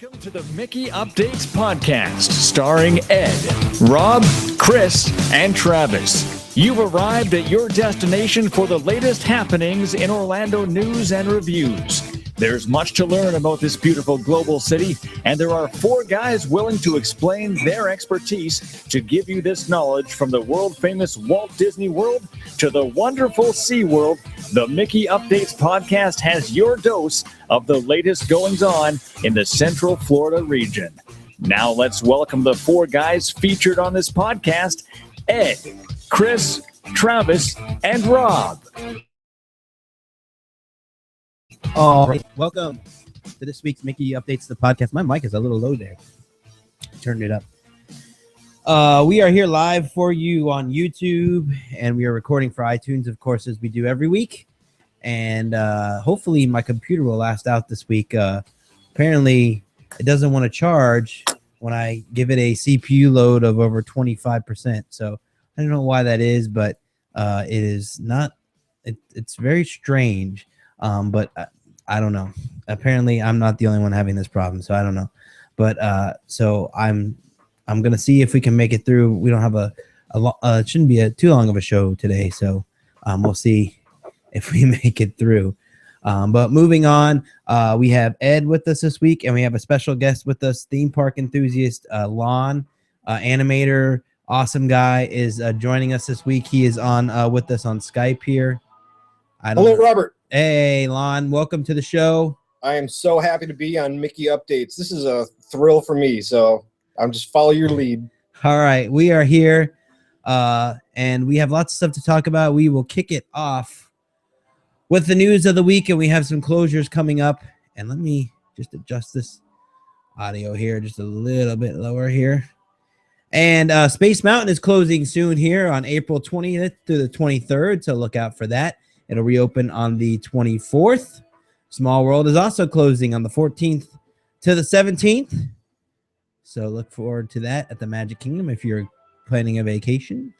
Welcome to the Mickey Updates podcast, starring Ed, Rob, Chris, and Travis. You've arrived at your destination for the latest happenings in Orlando news and reviews. There's much to learn about this beautiful global city, and there are 4 guys willing to explain their expertise to give you this knowledge from the world-famous Walt Disney World to the wonderful SeaWorld. The Mickey Updates podcast has your dose of the latest goings-on in the Central Florida region. Now let's welcome the 4 guys featured on this podcast, Ed, Chris, Travis, and Rob. All right, welcome to this week's Mickey Updates, the podcast. My mic is a little low there. Turned it up. We are here live for you on YouTube, and we are recording for iTunes, of course, as we do every week. And hopefully my computer will last out this week. Apparently, it doesn't want to charge when I give it a CPU load of over 25%. So I don't know why that is, but it is not. It's very strange. But I don't know. Apparently, I'm not the only one having this problem, so I don't know. But so I'm gonna see if we can make it through. We don't have it shouldn't be too long of a show today, so we'll see if we make it through. But moving on, we have Ed with us this week, and we have a special guest with us, theme park enthusiast Lon, animator, awesome guy, is joining us this week. He is on with us on Skype here. Hello, Robert. Hey, Lon, welcome to the show. I am so happy to be on Mickey Updates. This is a thrill for me, so I'm just follow your lead. All right, we are here, and we have lots of stuff to talk about. We will kick it off with the news of the week, and we have some closures coming up. And let me just adjust this audio here just a little bit lower here. And Space Mountain is closing soon here on April 20th through the 23rd, so look out for that. It'll reopen on the 24th. Small World is also closing on the 14th to the 17th. So look forward to that at the Magic Kingdom if you're planning a vacation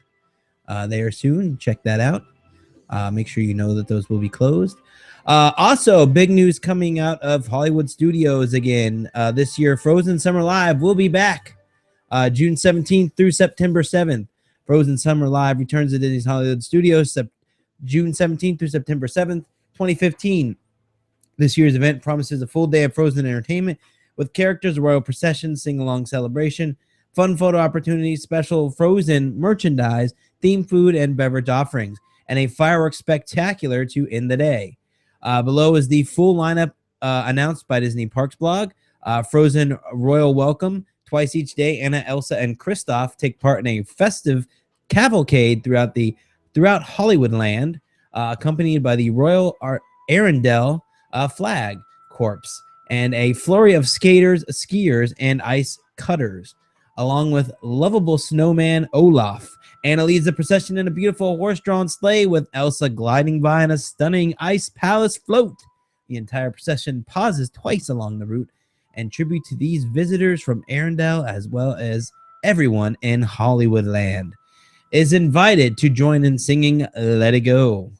there soon. Check that out. Make sure you know that those will be closed. Also, big news coming out of Hollywood Studios again. This year, Frozen Summer Live will be back June 17th through September 7th. Frozen Summer Live returns to Disney's Hollywood Studios June 17th through September 7th, 2015. This year's event promises a full day of Frozen entertainment with characters, a royal procession, sing-along celebration, fun photo opportunities, special Frozen merchandise, themed food and beverage offerings, and a fireworks spectacular to end the day. Below is the full lineup announced by Disney Parks blog. Frozen Royal Welcome. Twice each day, Anna, Elsa, and Kristoff take part in a festive cavalcade throughout Hollywoodland, accompanied by the Royal Arendelle Flag Corps and a flurry of skaters, skiers, and ice cutters, along with lovable snowman Olaf. Anna leads the procession in a beautiful horse-drawn sleigh with Elsa gliding by on a stunning ice palace float. The entire procession pauses twice along the route and tribute to these visitors from Arendelle as well as everyone in Hollywood land is invited to join in singing Let It Go.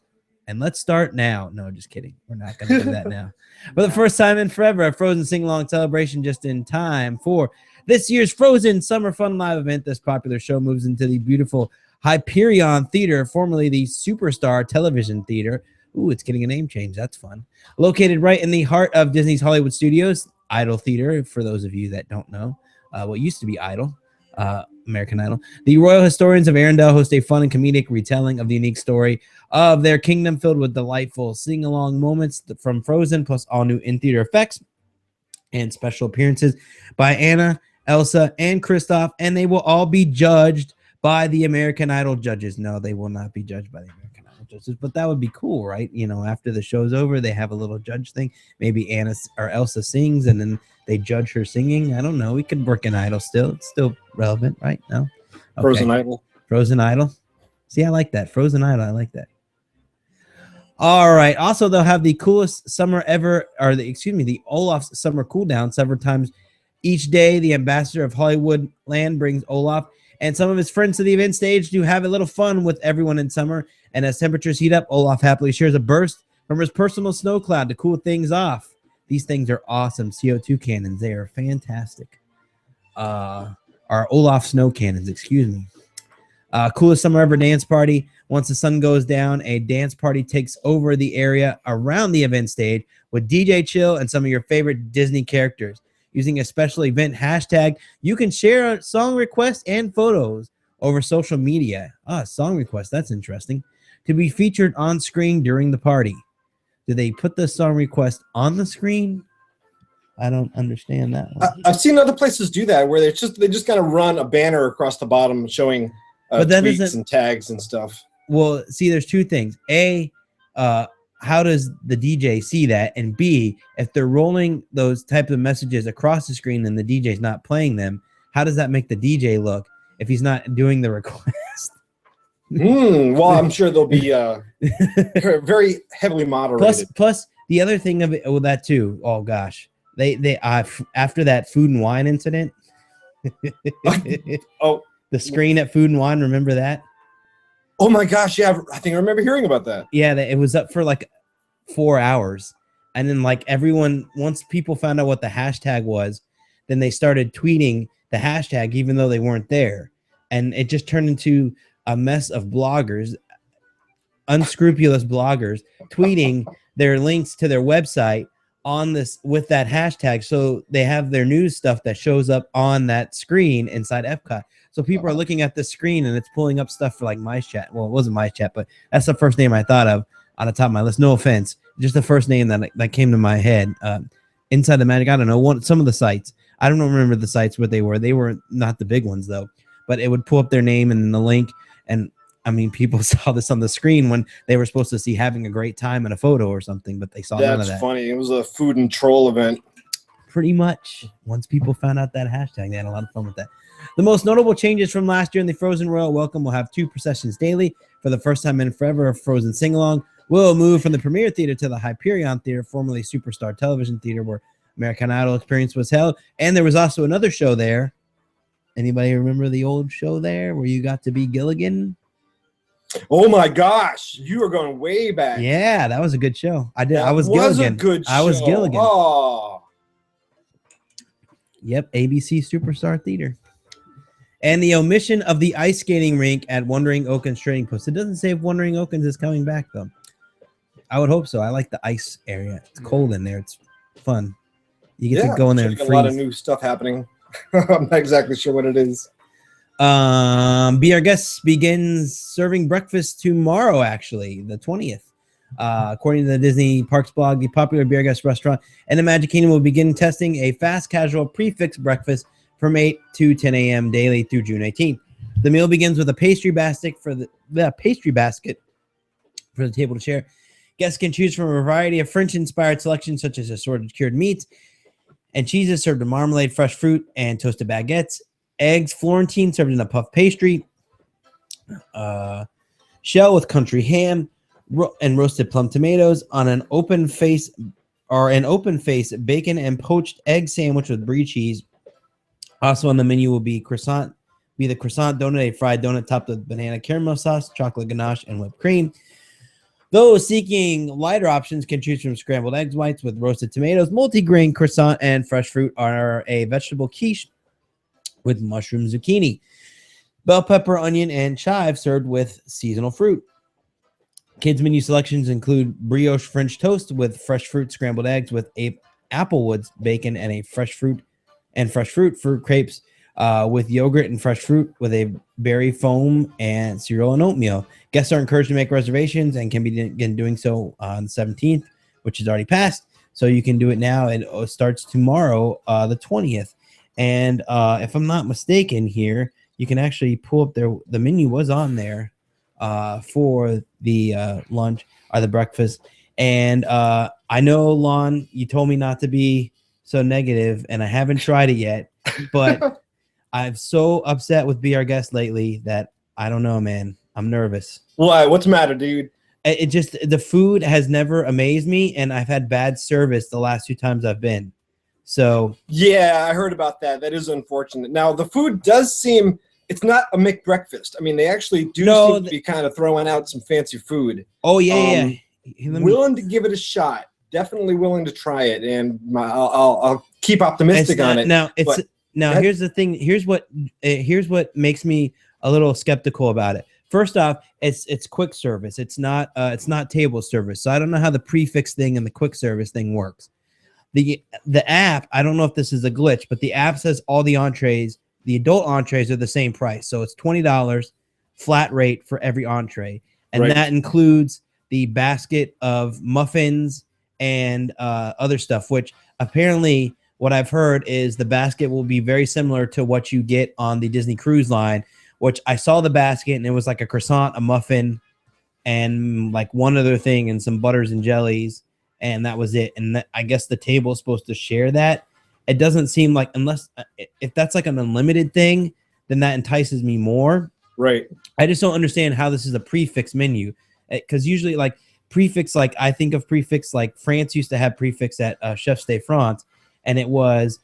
And let's start now. No, just kidding. We're not going to do that now. For the first time in forever, a Frozen sing-along celebration just in time for this year's Frozen Summer Fun Live event. This popular show moves into the beautiful Hyperion Theater, formerly the Superstar Television Theater. Ooh, it's getting a name change. That's fun. Located right in the heart of Disney's Hollywood Studios, Idol Theater, for those of you that don't know, what used to be Idol. American Idol. The Royal Historians of Arendelle host a fun and comedic retelling of the unique story of their kingdom, filled with delightful sing-along moments from Frozen, plus all new in-theater effects and special appearances by Anna, Elsa, and Kristoff, and they will all be judged by the American Idol judges. No, they will not be judged by the American Idol judges, but that would be cool, right? You know, after the show's over, they have a little judge thing. Maybe Anna or Elsa sings, and then they judge her singing. I don't know. We could work an Idol still. It's still relevant, right? No? Okay. Frozen Idol. Frozen Idol. See, I like that. Frozen Idol. I like that. All right. Also, they'll have the coolest summer ever, or the Olaf's summer cool down several times each day. The ambassador of Hollywood land brings Olaf and some of his friends to the event stage to have a little fun with everyone in summer. And as temperatures heat up, Olaf happily shares a burst from his personal snow cloud to cool things off. These things are awesome. CO2 cannons. They are fantastic. Our Olaf snow cannons, excuse me. Coolest summer ever dance party. Once the sun goes down, a dance party takes over the area around the event stage with DJ Chill and some of your favorite Disney characters. Using a special event hashtag, you can share song requests and photos over social media. Song requests. That's interesting. To be featured on screen during the party. Do they put the song request on the screen? I don't understand that one. I've seen other places do that where they just kind of run a banner across the bottom showing tweets and tags and stuff. Well, see, there's two things. A, how does the DJ see that? And B, if they're rolling those type of messages across the screen and the DJ's not playing them, how does that make the DJ look if he's not doing the request? Well, I'm sure they'll be very heavily moderated. Plus, the other thing of it, that too. Oh gosh, they after that Food and Wine incident. Oh, the screen at Food and Wine. Remember that? Oh my gosh, yeah, I think I remember hearing about that. Yeah, it was up for like 4 hours, and then like everyone, once people found out what the hashtag was, then they started tweeting the hashtag even though they weren't there, and it just turned into a mess of bloggers, unscrupulous bloggers, tweeting their links to their website on this with that hashtag, so they have their news stuff that shows up on that screen inside Epcot. So people are looking at the screen and it's pulling up stuff for like Mice Chat. Well, it wasn't Mice Chat, but that's the first name I thought of on the top of my list. No offense, just the first name that came to my head. Inside the Magic, I don't know, some of the sites. I don't remember the sites what they were. They were not the big ones though, but it would pull up their name and the link. And I mean, people saw this on the screen when they were supposed to see having a great time in a photo or something, but they saw none of that. That's funny. It was a food and troll event. Pretty much. Once people found out that hashtag, they had a lot of fun with that. The most notable changes from last year in the Frozen Royal Welcome will have 2 processions daily. For the first time in forever, a Frozen sing-along will move from the Premier Theater to the Hyperion Theater, formerly Superstar Television Theater, where American Idol experience was held. And there was also another show there. Anybody remember the old show there where you got to be Gilligan? Oh my gosh, you are going way back. Yeah, that was a good show. I was Gilligan. A good show. I was Gilligan. Oh. Yep, ABC Superstar Theater. And the omission of the ice skating rink at Wandering Oakens Trading Post. It doesn't say if Wandering Oakens is coming back, though. I would hope so. I like the ice area. It's cold in there. It's fun. You get to go in there and freeze. A lot of new stuff happening. I'm not exactly sure what it is. Be Our Guest begins serving breakfast tomorrow, actually, the 20th. According to the Disney Parks blog, the popular Be Our Guest restaurant and the Magic Kingdom will begin testing a fast casual prefix breakfast from 8 to 10 a.m. daily through June 18th. The meal begins with a pastry basket for the table to share. Guests can choose from a variety of French-inspired selections, such as assorted cured meats and cheeses served in marmalade, fresh fruit, and toasted baguettes. Eggs Florentine served in a puff pastry. Shell with country ham and roasted plum tomatoes on an open face bacon and poached egg sandwich with brie cheese. Also on the menu will be croissant be the croissant donut, a fried donut topped with banana caramel sauce, chocolate ganache, and whipped cream. Those seeking lighter options can choose from scrambled eggs whites with roasted tomatoes, multi-grain croissant, and fresh fruit, or a vegetable quiche with mushroom, zucchini, bell pepper, onion, and chive served with seasonal fruit. Kids menu selections include brioche French toast with fresh fruit scrambled eggs with applewood bacon and a fresh fruit fruit crepes with yogurt and fresh fruit with a berry foam and cereal and oatmeal. Guests are encouraged to make reservations and can begin doing so on the 17th, which is already passed. So you can do it now. It starts tomorrow, the 20th. And if I'm not mistaken here, you can actually pull up there. The menu was on there for the lunch or the breakfast. And I know, Lon, you told me not to be so negative, and I haven't tried it yet, but I'm so upset with Be Our Guest lately that I don't know, man. I'm nervous. Why? What's the matter, dude? It just, the food has never amazed me, and I've had bad service the last 2 times I've been. So yeah, I heard about that. That is unfortunate. Now the food does seem, it's not a McBreakfast. I mean, they actually do seem to be kind of throwing out some fancy food. Oh yeah, willing to give it a shot. Definitely willing to try it, and I'll keep optimistic on it. Now here's the thing. Here's what makes me a little skeptical about it. First off, it's quick service. It's not table service. So I don't know how the prefix thing and the quick service thing works. The app, I don't know if this is a glitch, but the app says all the entrees, the adult entrees are the same price. So it's $20 flat rate for every entree. And that includes the basket of muffins and other stuff, which apparently what I've heard is the basket will be very similar to what you get on the Disney Cruise Line, which I saw the basket and it was like a croissant, a muffin, and like one other thing and some butters and jellies. And that was it. And I guess the table is supposed to share that. It doesn't seem like, unless if that's like an unlimited thing, then that entices me more. Right. I just don't understand how this is a prefix menu, because usually like prefix, like I think of prefix, like France used to have prefix at Chefs de France, and it was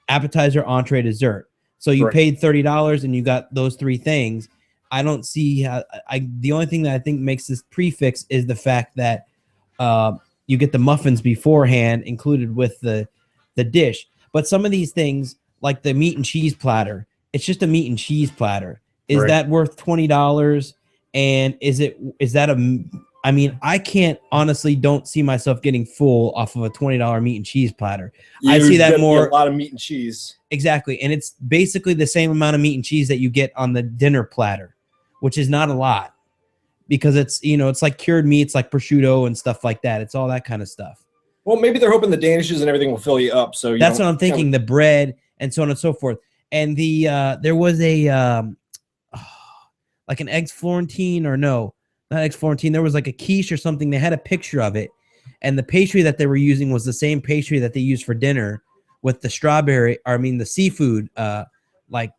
appetizer, entree, dessert. So you paid $30 and you got those 3 things. I don't see how. The only thing that I think makes this prefix is the fact that you get the muffins beforehand included with the dish. But some of these things, like the meat and cheese platter, it's just a meat and cheese platter. Is that worth $20? And is that I mean, I can't honestly don't see myself getting full off of a $20 meat and cheese platter. I see that more a lot of meat and cheese. Exactly. And it's basically the same amount of meat and cheese that you get on the dinner platter, which is not a lot. Because it's, it's like cured meats, like prosciutto and stuff like that. It's all that kind of stuff. Well, maybe they're hoping the danishes and everything will fill you up. So that's what I'm thinking. The bread and so on and so forth. And there was a like an eggs Florentine, or no, not eggs Florentine. There was like a quiche or something. They had a picture of it, and the pastry that they were using was the same pastry that they used for dinner with the the seafood like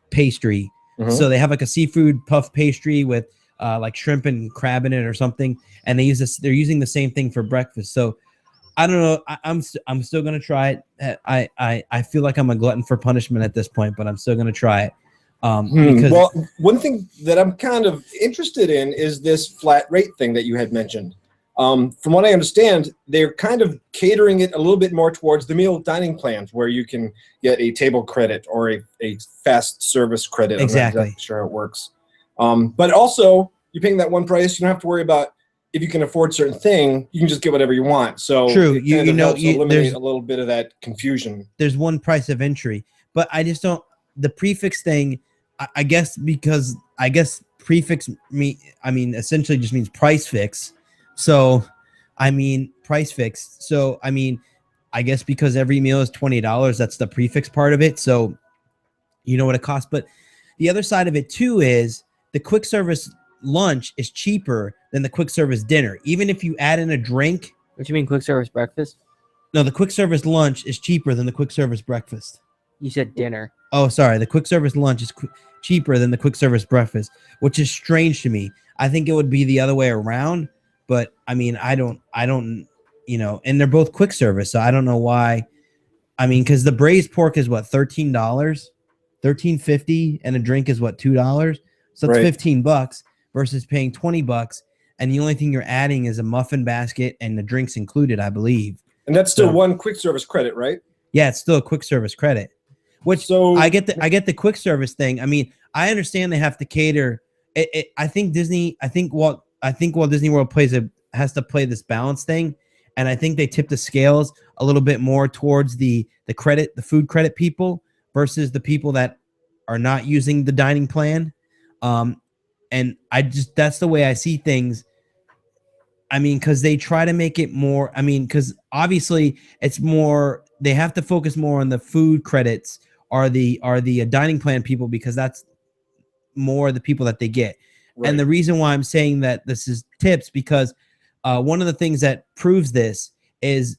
pastry. Mm-hmm. So they have like a seafood puff pastry with like shrimp and crab in it or something, and they're using the same thing for breakfast. So I don't know. I'm still gonna try it. I feel like I'm a glutton for punishment at this point, but I'm still gonna try it. Well, one thing that I'm kind of interested in is this flat rate thing that you had mentioned. From what I understand, they're kind of catering it a little bit more towards the meal dining plans, where you can get a table credit or a fast service credit. Exactly. I'm not exactly sure how it works. But also, you're paying that one price. You don't have to worry about if you can afford certain thing. You can just get whatever you want. So true. Eliminate a little bit of that confusion. There's one price of entry, but I just don't. The prefix thing, I guess, because prefix essentially just means price fix. So, price fix. So, I guess because every meal is $20, that's the prefix part of it. So, you know what it costs. But the other side of it too is the quick service lunch is cheaper than the quick service dinner. Even if you add in a drink. What you mean, quick service breakfast? No, the quick service lunch is cheaper than the quick service breakfast. You said dinner. Oh, sorry. The quick service lunch is cheaper than the quick service breakfast, which is strange to me. I think it would be the other way around, but I don't, and they're both quick service, so I don't know why. Because the braised pork is what, $13? $13 $13.50, and a drink is what, $2? So it's $15 versus paying $20, and the only thing you're adding is a muffin basket and the drinks included, I believe. And that's still one quick service credit, right? Yeah, it's still a quick service credit. Which I get the quick service thing. I mean, I understand they have to cater. I think Walt Disney World has to play this balance thing, and I think they tip the scales a little bit more towards the food credit people versus the people that are not using the dining plan. And that's the way I see things. I mean, because they try to make it more. I mean, because obviously it's more. They have to focus more on the food credits or the dining plan people, because that's more the people that they get. Right. And the reason why I'm saying that this is tips, because one of the things that proves this is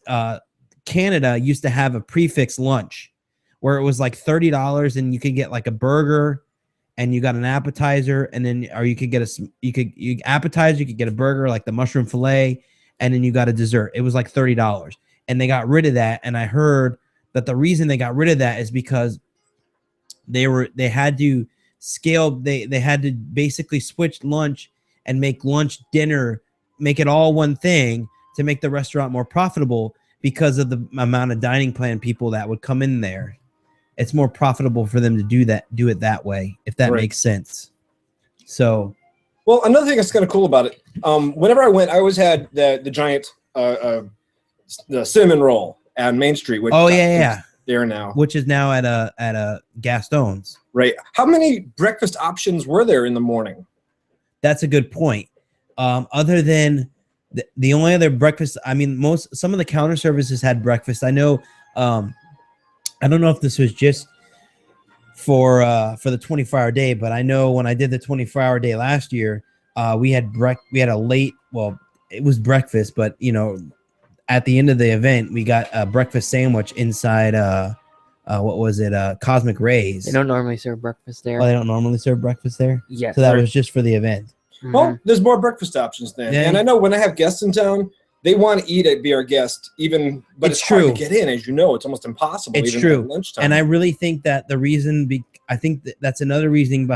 Canada used to have a prefix lunch where it was like $30 and you could get like a burger and you got an appetizer, and then or you could get appetizer, you could get a burger like the mushroom fillet, and then you got a dessert. It was like $30. And they got rid of that. And I heard that the reason they got rid of that is because they had to scale. They had to basically switch lunch and make lunch dinner, make it all one thing to make the restaurant more profitable because of the amount of dining plan people that would come in there. It's more profitable for them to do it that way, if that makes sense. So, well, another thing that's kind of cool about it, whenever I went, I always had the giant the cinnamon roll on Main Street, which there now, which is now at a Gaston's. Right. How many breakfast options were there in the morning? That's a good point. Other than the only other breakfast, I mean, some of the counter services had breakfast. I know. I don't know if this was just for the 24-hour day, but I know when I did the 24-hour day last year, we had a late. Well, it was breakfast, but you know, at the end of the event, we got a breakfast sandwich inside. What was it? Cosmic Rays. They don't normally serve breakfast there. Oh, they don't normally serve breakfast there? Yeah. So that was just for the event. Mm-hmm. Well, there's more breakfast options then. Yeah. And I know when I have guests in town, they want to eat at Be Our Guest, but it's hard to get in, as you know. It's almost impossible. It's even true. At lunchtime. And I really think that the reason, I think that's another reasoning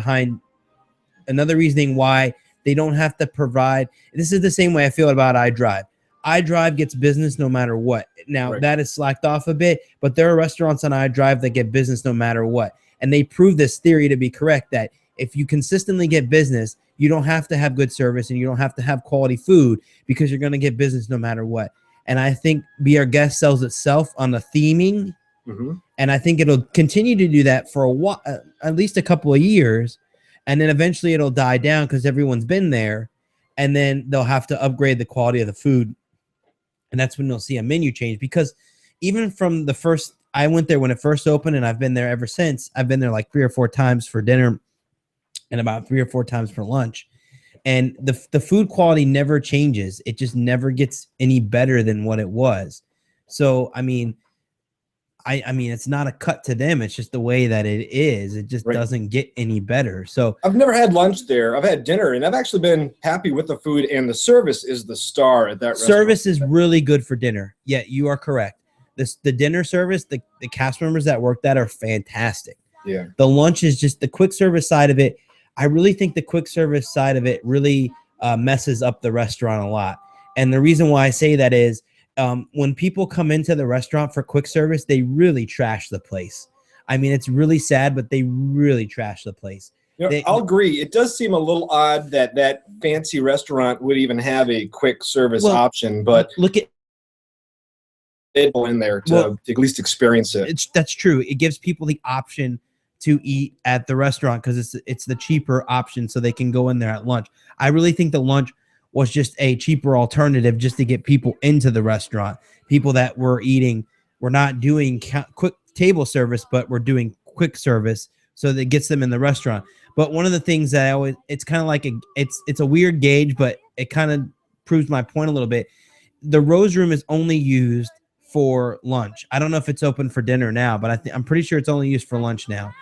why they don't have to provide. This is the same way I feel about iDrive. iDrive gets business no matter what. Now, that is slacked off a bit, but there are restaurants on iDrive that get business no matter what. And they prove this theory to be correct, that if you consistently get business, you don't have to have good service and you don't have to have quality food, because you're going to get business no matter what. And I think Be Our Guest sells itself on the theming. Mm-hmm. And I think it'll continue to do that for a while, at least a couple of years. And then eventually it'll die down because everyone's been there. And then they'll have to upgrade the quality of the food. And that's when they'll see a menu change. Because even from the first, I went there when it first opened, and I've been there ever since. I've been there like 3 or 4 times for dinner and about 3 or 4 times for lunch. And the food quality never changes. It just never gets any better than what it was. So, I mean, it's not a cut to them. It's just the way that it is. It just doesn't get any better. So I've never had lunch there. I've had dinner, and I've actually been happy with the food, and the service is the star at that restaurant. Service is really good for dinner. Yeah, you are correct. The dinner service, the cast members that work that are fantastic. Yeah. The lunch is just the quick service side of it. I really think the quick service side of it really messes up the restaurant a lot. And the reason why I say that is when people come into the restaurant for quick service, they really trash the place. I mean, it's really sad, but they really trash the place. You know, I'll agree. It does seem a little odd that fancy restaurant would even have a quick service option, but look at it in there to at least experience it. That's true. It gives people the option to eat at the restaurant because it's the cheaper option, so they can go in there at lunch. I really think the lunch was just a cheaper alternative just to get people into the restaurant. People that were eating, we're not doing quick table service, but we're doing quick service, so that gets them in the restaurant. But one of the things that it's kind of like it's a weird gauge, but it kind of proves my point a little bit. The Rose Room is only used for lunch. I don't know if it's open for dinner now, but I'm pretty sure it's only used for lunch now.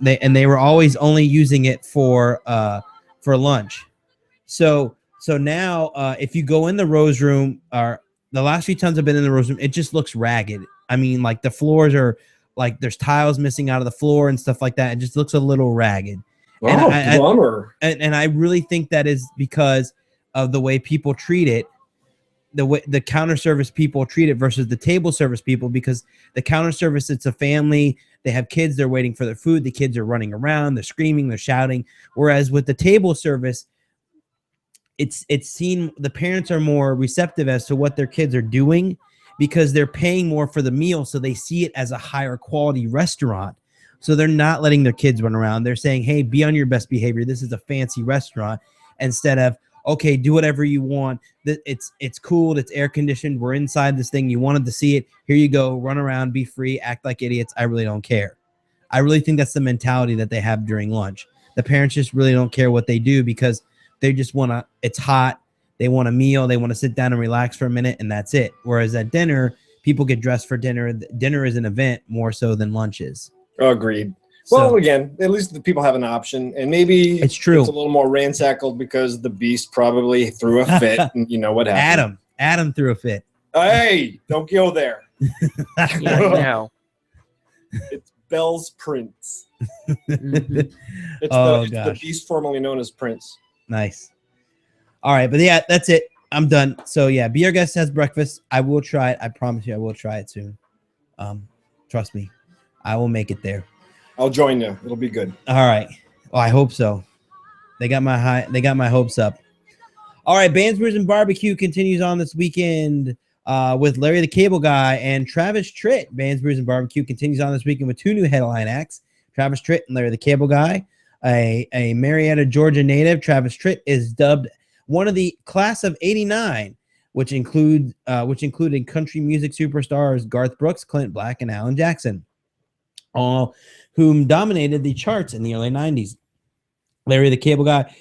They were always only using it for lunch. So now if you go in the Rose Room, or the last few times I've been in the Rose Room, it just looks ragged. I mean, like the floors are like there's tiles missing out of the floor and stuff like that. It just looks a little ragged. Oh, bummer. And I really think that is because of the way people treat it, the way the counter service people treat it versus the table service people, because the counter service, it's a family, they have kids, they're waiting for their food, the kids are running around, they're screaming, they're shouting. Whereas with the table service, it's seen, the parents are more receptive as to what their kids are doing because they're paying more for the meal, so they see it as a higher quality restaurant. So they're not letting their kids run around. They're saying, hey, be on your best behavior. This is a fancy restaurant, instead of, okay, do whatever you want. It's cooled, it's air conditioned, we're inside this thing, you wanted to see it, here you go, run around, be free, act like idiots, I really don't care. I really think that's the mentality that they have during lunch. The parents just really don't care what they do because they just want to, it's hot, they want a meal, they want to sit down and relax for a minute, and that's it. Whereas at dinner, people get dressed for dinner. Dinner is an event more so than lunch is. Agreed. Well, again, at least the people have an option, and maybe it's true. It's a little more ransackled because the beast probably threw a fit, and you know what happened. Adam threw a fit. Hey, don't go there. Yeah, no. It's Bell's Prince. Mhm. It's the beast formerly known as Prince. Nice. All right, but yeah, that's it. I'm done. So yeah, Be Our Guest has breakfast. I will try it. I promise you, I will try it soon. Trust me, I will make it there. I'll join you. It'll be good. All right. Well, I hope so. They got my hopes up. All right, Bands, Brews, and Barbecue continues on this weekend with Larry the Cable Guy and Travis Tritt. Bands, Brews, and Barbecue continues on this weekend with two new headline acts, Travis Tritt and Larry the Cable Guy. A Marietta, Georgia native, Travis Tritt is dubbed one of the class of '89, which included country music superstars Garth Brooks, Clint Black, and Alan Jackson, all whom dominated the charts in the early 90s. Larry the Cable Guy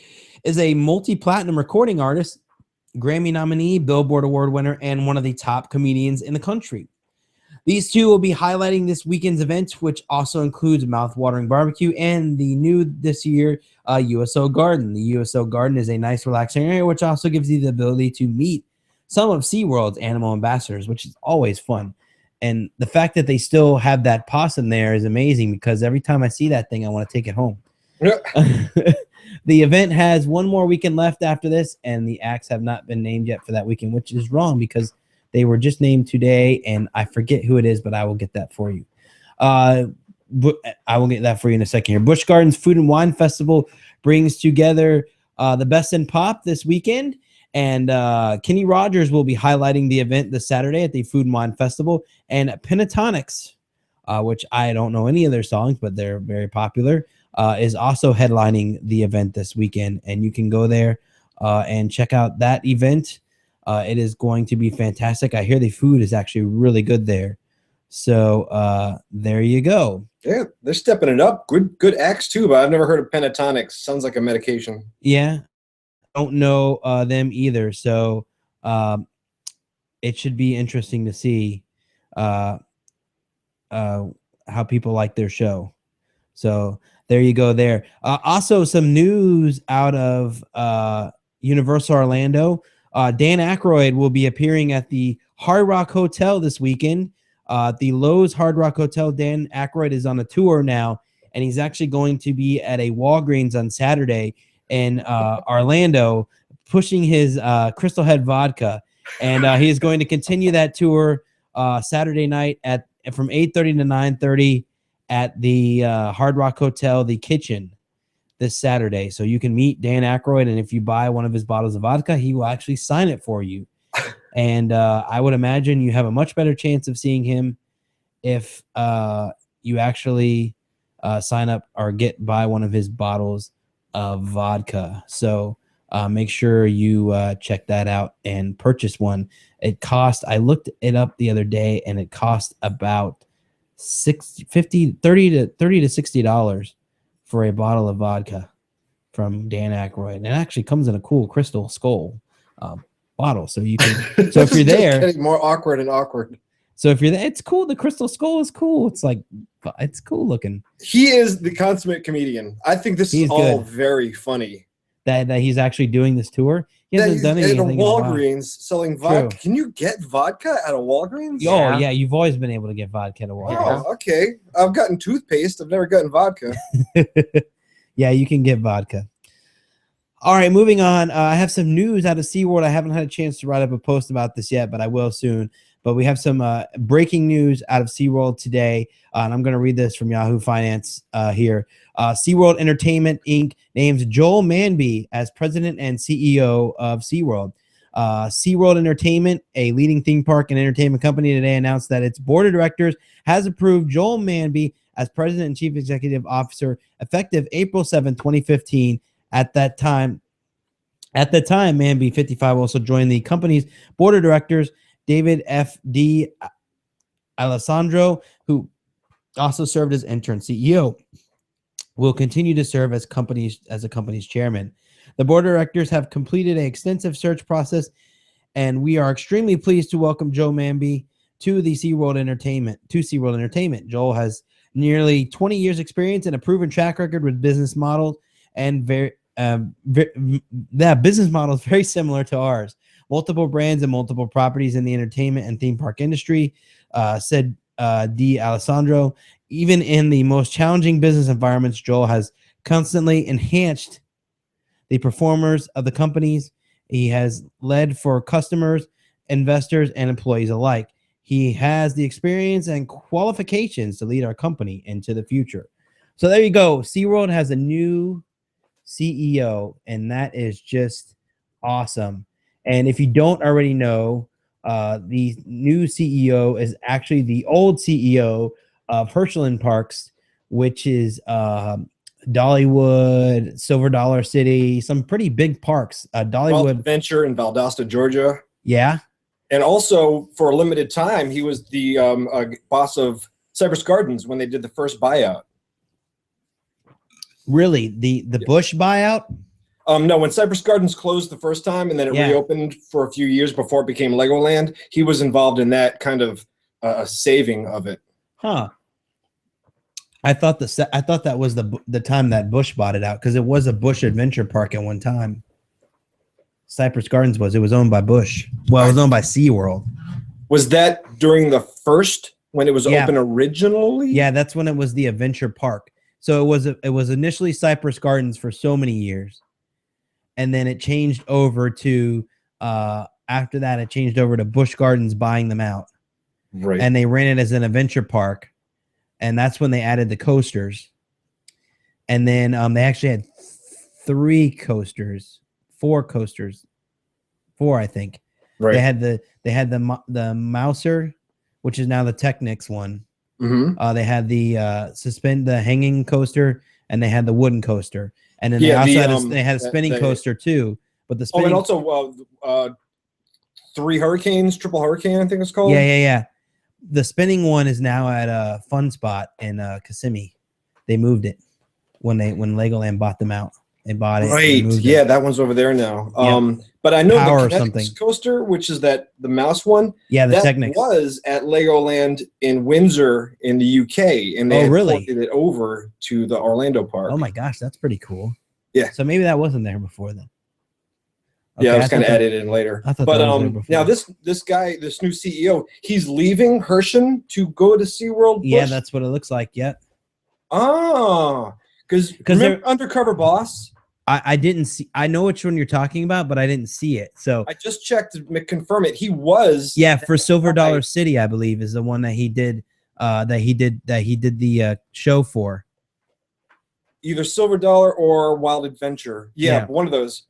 is a multi-platinum recording artist, Grammy nominee, Billboard Award winner, and one of the top comedians in the country. These two will be highlighting this weekend's event, which also includes Mouth-Watering Barbecue and the new this year USO Garden. The USO Garden is a nice, relaxing area, which also gives you the ability to meet some of SeaWorld's animal ambassadors, which is always fun. And the fact that they still have that possum there is amazing, because every time I see that thing, I want to take it home. The event has one more weekend left after this, and the acts have not been named yet for that weekend, which is wrong because they were just named today, and I forget who it is, but I will get that for you. I will get that for you in a second here. Busch Gardens Food and Wine Festival brings together the best in pop this weekend. And Kenny Rogers will be highlighting the event this Saturday at the Food and Wine Festival. And Pentatonics, which I don't know any of their songs, but they're very popular, is also headlining the event this weekend. And you can go there and check out that event. It is going to be fantastic. I hear the food is actually really good there. So there you go. Yeah, they're stepping it up. Good acts too, but I've never heard of Pentatonics. Sounds like a medication. Yeah. Don't know them either, so it should be interesting to see how people like their show. So there you go there. Also, some news out of Universal Orlando. Dan Aykroyd will be appearing at the Hard Rock Hotel this weekend. The Lowe's Hard Rock Hotel. Dan Aykroyd is on a tour now, and he's actually going to be at a Walgreens on Saturday in Orlando, pushing his Crystal Head vodka, and he is going to continue that tour Saturday night from 8:30 to 9:30 at the Hard Rock Hotel, the Kitchen, this Saturday. So you can meet Dan Aykroyd, and if you buy one of his bottles of vodka, he will actually sign it for you. And I would imagine you have a much better chance of seeing him if you actually sign up or buy one of his bottles of vodka. So make sure you check that out and purchase one. It cost, I looked it up the other day, and it cost about $30 to $60 for a bottle of vodka from Dan Aykroyd. And it actually comes in a cool crystal skull bottle. So you can, so if you're there, getting more awkward and awkward. So if you're there, it's cool. The crystal skull is cool. It's like, it's cool looking. He is the consummate comedian. I think this is all very funny. That he's actually doing this tour. He hasn't done At a anything in a while. Walgreens selling vodka. True. Can you get vodka at a Walgreens? Oh Yeah. yeah, you've always been able to get vodka at a Walgreens. Oh, okay. I've gotten toothpaste. I've never gotten vodka. Yeah, you can get vodka. All right, moving on. I have some news out of SeaWorld. I haven't had a chance to write up a post about this yet, but I will soon. But we have some breaking news out of SeaWorld today, and I'm going to read this from Yahoo Finance here. SeaWorld Entertainment, Inc. names Joel Manby as president and CEO of SeaWorld. SeaWorld Entertainment, a leading theme park and entertainment company, today announced that its board of directors has approved Joel Manby as president and chief executive officer effective April 7, 2015. At the time, Manby, 55, also joined the company's board of directors. David F. D. Alessandro, who also served as interim CEO, will continue to serve as a company's chairman. The board of directors have completed an extensive search process, and we are extremely pleased to welcome Joe Manby to SeaWorld Entertainment. Joel has nearly 20 years experience and a proven track record with business models and that business model is very similar to ours. Multiple brands and multiple properties in the entertainment and theme park industry, said D. Alessandro. Even in the most challenging business environments, Joel has constantly enhanced the performers of the companies he has led for customers, investors, and employees alike. He has the experience and qualifications to lead our company into the future. So there you go. SeaWorld has a new CEO, and that is just awesome. And if you don't already know, the new CEO is actually the old CEO of Herschelland Parks, which is Dollywood, Silver Dollar City, some pretty big parks. Dollywood Adventure in Valdosta, Georgia. Yeah. And also, for a limited time, he was the boss of Cypress Gardens when they did the first buyout. Really? The Bush buyout? No, when Cypress Gardens closed the first time and then it reopened for a few years before it became Legoland, he was involved in that kind of saving of it. Huh. I thought that was the time that Bush bought it out, because it was a Bush Adventure Park at one time. Cypress Gardens was. It was owned by Bush. Well, it was owned by SeaWorld. Was that during the first, when it was open originally? Yeah, that's when it was the Adventure Park. So it was initially Cypress Gardens for so many years, and then it changed over to after that it changed over to Busch Gardens buying them out, right? And they ran it as an adventure park, and that's when they added the coasters, and then they actually had four coasters, I think. Right. They had the Mouser, which is now the Technics one. Mm-hmm. They had the hanging coaster, and they had the wooden coaster, and then they had a spinning coaster too. But the spinning, and also Triple Hurricane, I think it's called. Yeah. The spinning one is now at a Fun Spot in Kissimmee. They moved it when Legoland bought them out. They bought it. Right. Yeah, that one's over there now. But I know Power the Kinetics coaster, which is the mouse one. Yeah, the that Technics was at Legoland in Windsor in the UK, and they ported it over to the Orlando park. Oh my gosh, that's pretty cool. Yeah. So maybe that wasn't there before then. Okay, yeah, it was kind of added in later. I thought but that was there before. Now this new CEO, he's leaving Herschend to go to SeaWorld. Yeah, that's what it looks like. Yeah. Ah, because remember Undercover Boss? I didn't see. I know which one you're talking about, but I didn't see it. So I just checked to confirm it. He was for Silver Dollar City, I believe, is the one that he did. That he did the show for. Either Silver Dollar or Wild Adventure. Yeah, one of those.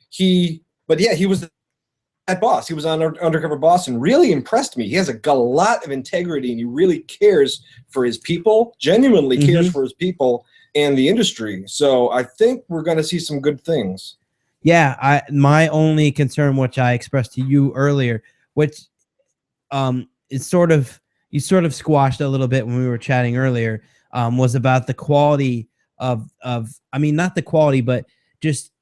He was that boss. He was on Undercover Boss and really impressed me. He has a lot of integrity, and he really cares for his people. Genuinely cares for his people and the industry. So I think we're going to see some good things. Yeah, my only concern, which I expressed to you earlier, which is sort of squashed a little bit when we were chatting earlier, was about the quality of I mean, not the quality, but just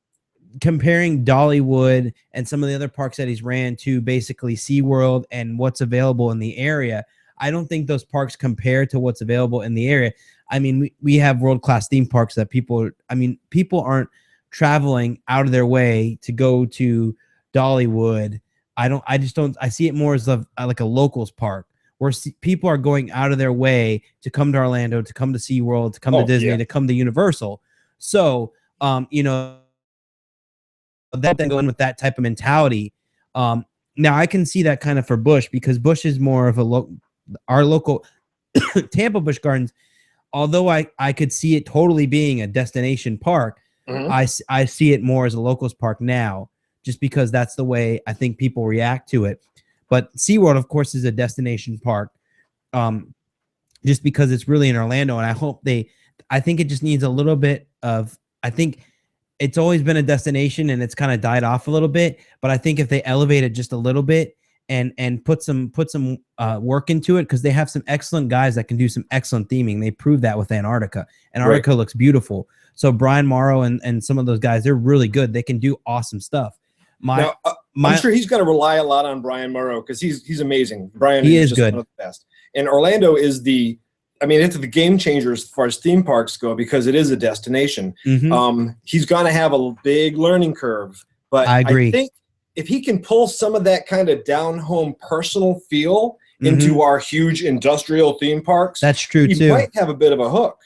comparing Dollywood and some of the other parks that he's ran to basically SeaWorld and what's available in the area. I don't think those parks compare to what's available in the area. I mean, we have world-class theme parks that people aren't traveling out of their way to go to Dollywood. I just don't. I see it more as like a locals park where people are going out of their way to come to Orlando, to come to SeaWorld, to come to Disney, to come to Universal. So, you know, that then go in with that type of mentality. Now I can see that kind of for Busch, because Busch is more of our local Tampa Busch Gardens. Although I could see it totally being a destination park, I see it more as a locals park now, just because that's the way I think people react to it. But SeaWorld, of course, is a destination park, just because it's really in Orlando. And I think it just needs a little bit of, I think it's always been a destination and it's kind of died off a little bit. But I think if they elevate it just a little bit and put some work into it, because they have some excellent guys that can do some excellent theming. They proved that with Antarctica. Antarctica looks beautiful. So Brian Morrow and some of those guys, they're really good. They can do awesome stuff. I'm sure he's going to rely a lot on Brian Morrow, because he's amazing. Brian is just good. One of the best. And Orlando is it's the game changer as far as theme parks go, because it is a destination. He's going to have a big learning curve, but I agree. I think if he can pull some of that kind of down-home personal feel into our huge industrial theme parks, that's true too. He might have a bit of a hook.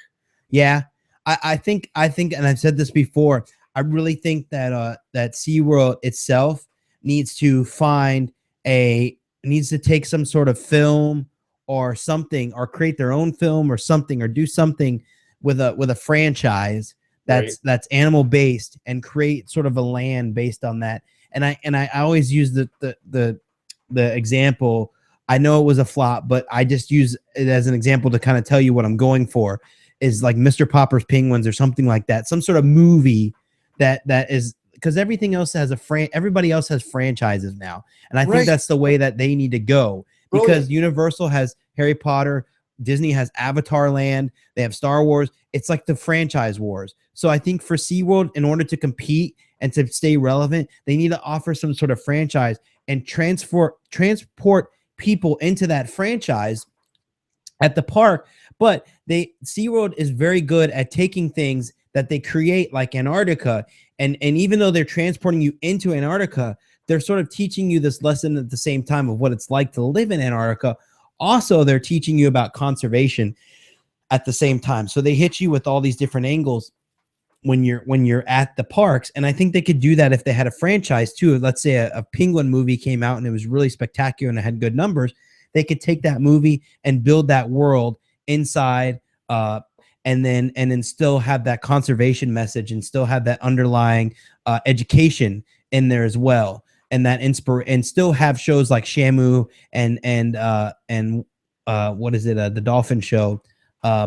Yeah, I think, and I've said this before, I really think that that SeaWorld itself needs to take some sort of film or something, or create their own film or something, or do something with a franchise that's animal based, and create sort of a land based on that. And I always use the example. I know it was a flop, but I just use it as an example to kind of tell you what I'm going for, is like Mr. Popper's Penguins or something like that. Some sort of movie that is, because everything else has everybody else has franchises now. And I think that's the way that they need to go, because Universal has Harry Potter, Disney has Avatar Land, they have Star Wars. It's like the franchise wars. So I think for SeaWorld, in order to compete and to stay relevant, they need to offer some sort of franchise and transport people into that franchise at the park. But SeaWorld is very good at taking things that they create, like Antarctica, and even though they're transporting you into Antarctica, they're sort of teaching you this lesson at the same time of what it's like to live in Antarctica. Also, they're teaching you about conservation at the same time. So they hit you with all these different angles when you're at the parks. And I think they could do that if they had a franchise too. Let's say a Penguin movie came out and it was really spectacular and it had good numbers. They could take that movie and build that world inside, and then still have that conservation message and still have that underlying education in there as well. And that and still have shows like Shamu and what is it? The dolphin show,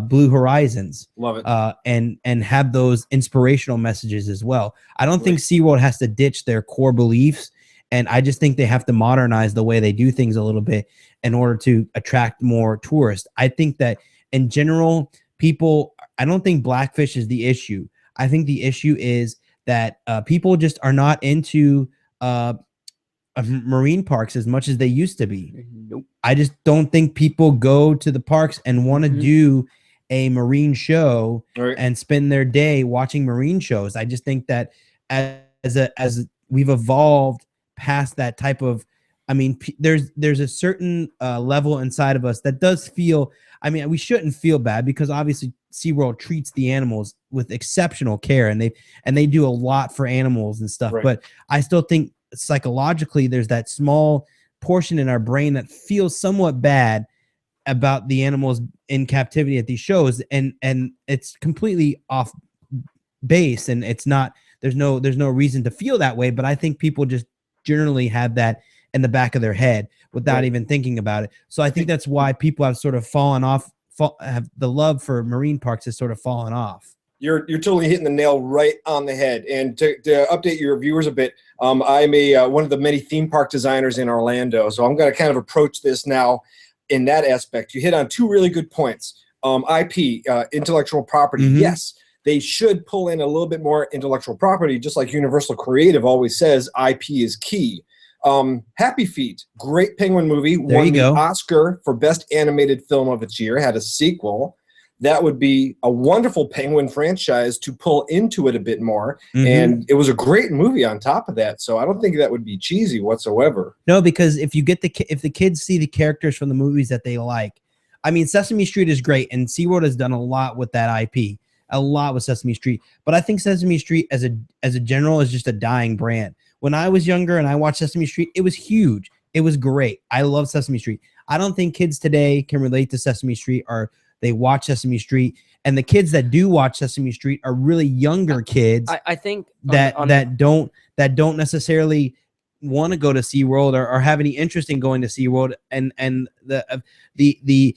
Blue Horizons. Love it. And have those inspirational messages as well. I don't think SeaWorld has to ditch their core beliefs. And I just think they have to modernize the way they do things a little bit in order to attract more tourists. I think that in general, I don't think Blackfish is the issue. I think the issue is that people just are not into marine parks as much as they used to be. Nope. I just don't think people go to the parks and want to do a marine show and spend their day watching marine shows. I just think that as we've evolved past that type of, I mean, there's a certain level inside of us that does feel, I mean, we shouldn't feel bad, because obviously SeaWorld treats the animals with exceptional care, and they do a lot for animals and stuff. But I still think psychologically there's that small portion in our brain that feels somewhat bad about the animals in captivity at these shows, and it's completely off base, and it's not, there's no reason to feel that way. But I think people just generally have that in the back of their head without even thinking about it. So I think that's why people have sort of fallen off, have the love for marine parks has sort of fallen off. You're totally hitting the nail right on the head. And to update your viewers a bit, I'm one of the many theme park designers in Orlando. So I'm going to kind of approach this now in that aspect. You hit on two really good points. IP, intellectual property. Yes, they should pull in a little bit more intellectual property, just like Universal Creative always says, IP is key. Happy Feet, great Penguin movie, won the Oscar for Best Animated Film of its year, had a sequel. that would be a wonderful Penguin franchise to pull into it a bit more. And it was a great movie on top of that. So I don't think that would be cheesy whatsoever. No, because if you get if the kids see the characters from the movies that they like, I mean, Sesame Street is great, and SeaWorld has done a lot with that IP, a lot with Sesame Street. But I think Sesame Street as a general is just a dying brand. When I was younger and I watched Sesame Street, it was huge. It was great. I love Sesame Street. I don't think kids today can relate to Sesame Street, or they watch Sesame Street. And the kids that do watch Sesame Street are really younger kids. I think that don't necessarily want to go to SeaWorld or have any interest in going to SeaWorld, and the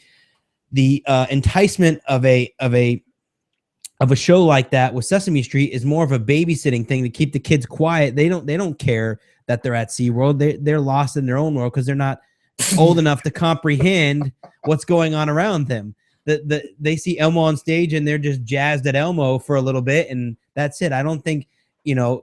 enticement of a show like that with Sesame Street is more of a babysitting thing to keep the kids quiet. They don't care that they're at SeaWorld. They're lost in their own world because they're not old enough to comprehend what's going on around them. They see Elmo on stage and they're just jazzed at Elmo for a little bit, and that's it. I don't think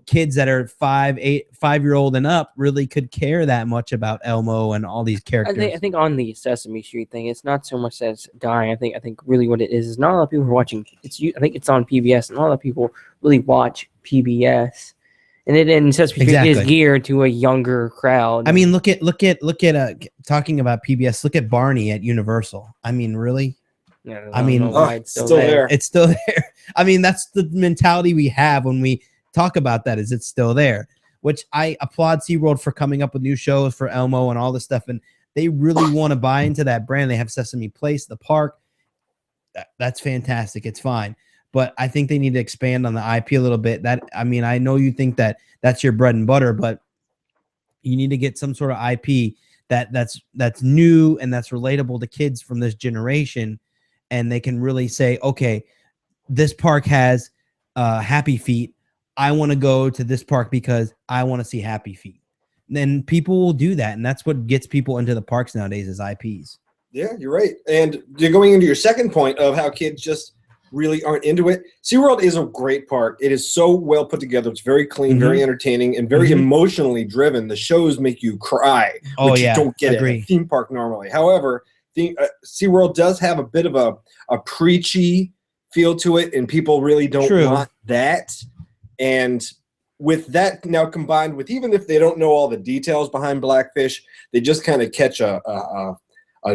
kids that are 5-year-old and up really could care that much about Elmo and all these characters. I think on the Sesame Street thing, it's not so much as dying. I think really what it is not a lot of people are watching. I think it's on PBS, and not a lot of people really watch PBS. And Sesame Street is geared to a younger crowd. I mean, look at talking about PBS. Look at Barney at Universal. I mean, really. Yeah, I mean, it's still there. It's still there. I mean, that's the mentality we have when we talk about that, is it's still there, which I applaud SeaWorld for coming up with new shows for Elmo and all this stuff. And they really want to buy into that brand. They have Sesame Place, the park. That's fantastic. It's fine. But I think they need to expand on the IP a little bit. I mean, I know you think that that's your bread and butter, but you need to get some sort of IP that's new and that's relatable to kids from this generation. And they can really say, okay, this park has Happy Feet. I want to go to this park because I want to see Happy Feet. And then people will do that. And that's what gets people into the parks nowadays, is IPs. Yeah, you're right. And you're going into your second point of how kids just really aren't into it. SeaWorld is a great park. It is so well put together. It's very clean, very entertaining, and very emotionally driven. The shows make you cry, which you don't get at a theme park normally. However, SeaWorld does have a bit of a preachy feel to it, and people really don't want that. And with that now combined with, even if they don't know all the details behind Blackfish, they just kind of catch a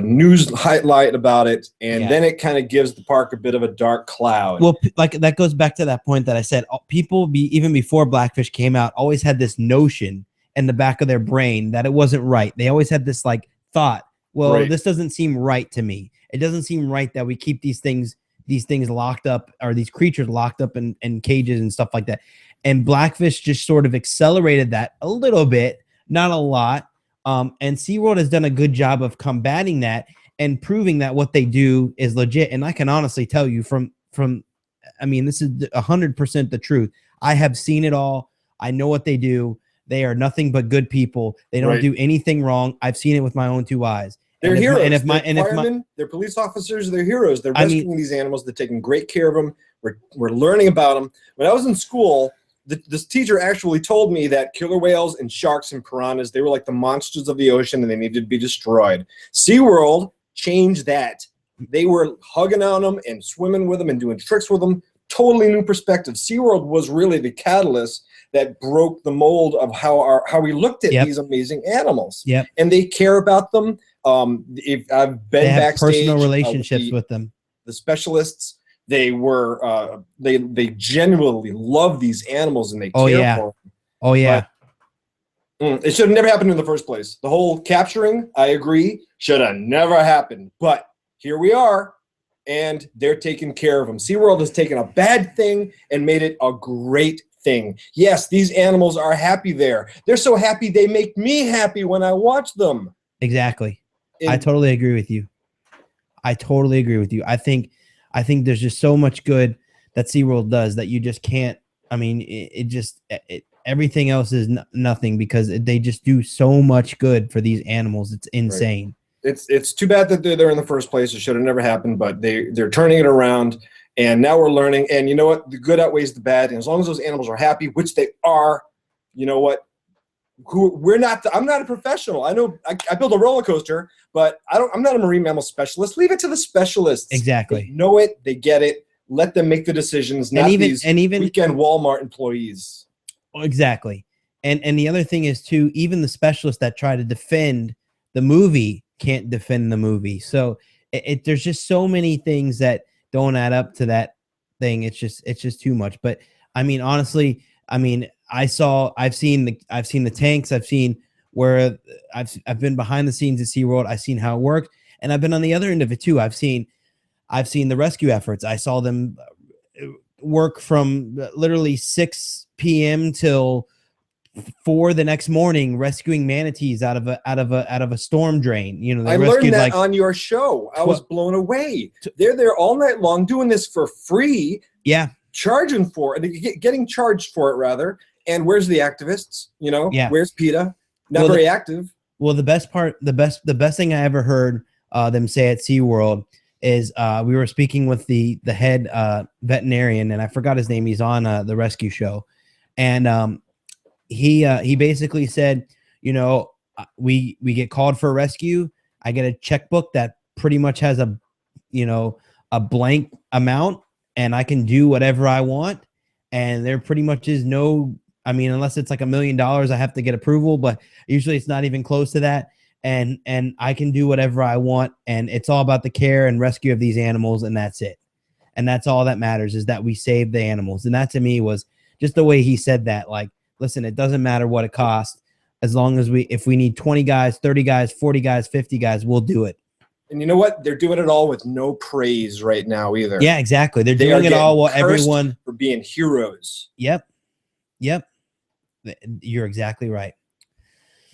news highlight about it, and then it kind of gives the park a bit of a dark cloud. Well, like that goes back to that point that I said. People, even before Blackfish came out, always had this notion in the back of their brain that it wasn't right. They always had this like thought, well, this doesn't seem right to me. It doesn't seem right that we keep these things locked up, or these creatures locked up in cages and stuff like that. And Blackfish just sort of accelerated that a little bit, not a lot. And SeaWorld has done a good job of combating that and proving that what they do is legit. And I can honestly tell you I mean, this is 100% the truth. I have seen it all. I know what they do. They are nothing but good people. They don't do anything wrong. I've seen it with my own 2 eyes. They're heroes. They're police officers. They're heroes. They're rescuing these animals. They're taking great care of them. We're learning about them. When I was in school, this teacher actually told me that killer whales and sharks and piranhas, they were like the monsters of the ocean, and they needed to be destroyed. SeaWorld changed that. They were hugging on them and swimming with them and doing tricks with them. Totally new perspective. SeaWorld was really the catalyst that broke the mold of how we looked at these amazing animals. And they care about them. If I've been backstage, personal relationships with them. The specialists, they genuinely love these animals, and they care for them. Oh yeah. But, it should have never happened in the first place. The whole capturing, I agree, should have never happened. But here we are, and they're taking care of them. SeaWorld has taken a bad thing and made it a great thing. Yes, these animals are happy there. They're so happy they make me happy when I watch them. Exactly. I totally agree with you. I think there's just so much good that SeaWorld does that you just can't. I mean, everything else is nothing, because they just do so much good for these animals. It's insane. It's too bad that they're there in the first place. It should have never happened, but they're turning it around, and now we're learning. And you know what? The good outweighs the bad. And as long as those animals are happy, which they are, you know what? I'm not a professional. I know I build a roller coaster, but I'm not a marine mammal specialist. Leave it to the specialists. Exactly. They know it. They get it. Let them make the decisions, not these weekend Walmart employees. Exactly. And the other thing is too, even the specialists that try to defend the movie can't defend the movie. So there's just so many things that don't add up to that thing. It's just too much. But I mean, honestly, I mean, I've seen the tanks. I've seen where I've been behind the scenes at SeaWorld. I've seen how it works, and I've been on the other end of it too. I've seen the rescue efforts. I saw them work from literally 6 p.m. till 4 the next morning, rescuing manatees out of a storm drain. You know, I learned that on your show. I was blown away. They're there all night long doing this for free. Yeah, charging for it, getting charged for it rather. And where's the activists? You know, where's PETA? Not very active. Well, the best thing I ever heard them say at SeaWorld is we were speaking with the head veterinarian, and I forgot his name. He's on the rescue show, and he basically said, you know, we get called for a rescue. I get a checkbook that pretty much has a blank amount, and I can do whatever I want. And there pretty much is no, I mean, unless it's like $1 million, I have to get approval, but usually it's not even close to that. And I can do whatever I want. And it's all about the care and rescue of these animals. And that's it. And that's all that matters, is that we save the animals. And that to me was just the way he said that. Like, listen, it doesn't matter what it costs. As long as if we need 20 guys, 30 guys, 40 guys, 50 guys, we'll do it. And you know what? They're doing it all with no praise right now either. Yeah, exactly. They're doing it all while everyone for being heroes. Yep. You're exactly right.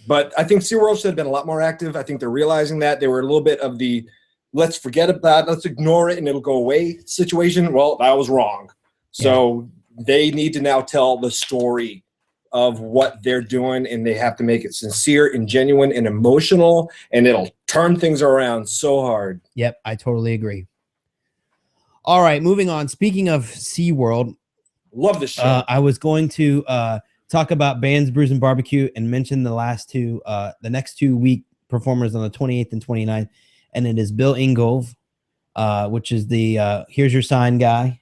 But I think SeaWorld should have been a lot more active. I think they're realizing that. They were a little bit of the let's forget about, let's ignore it and it'll go away situation. Well, that was wrong. So they need to now tell the story of what they're doing, and they have to make it sincere and genuine and emotional, and it'll turn things around so hard. Yep, I totally agree. All right, moving on. Speaking of SeaWorld, love the show. I was going to talk about Bands, Brews, and Barbecue and mention the next 2 week performers on the 28th and 29th, and it is Bill Ingolf, which is the Here's Your Sign guy.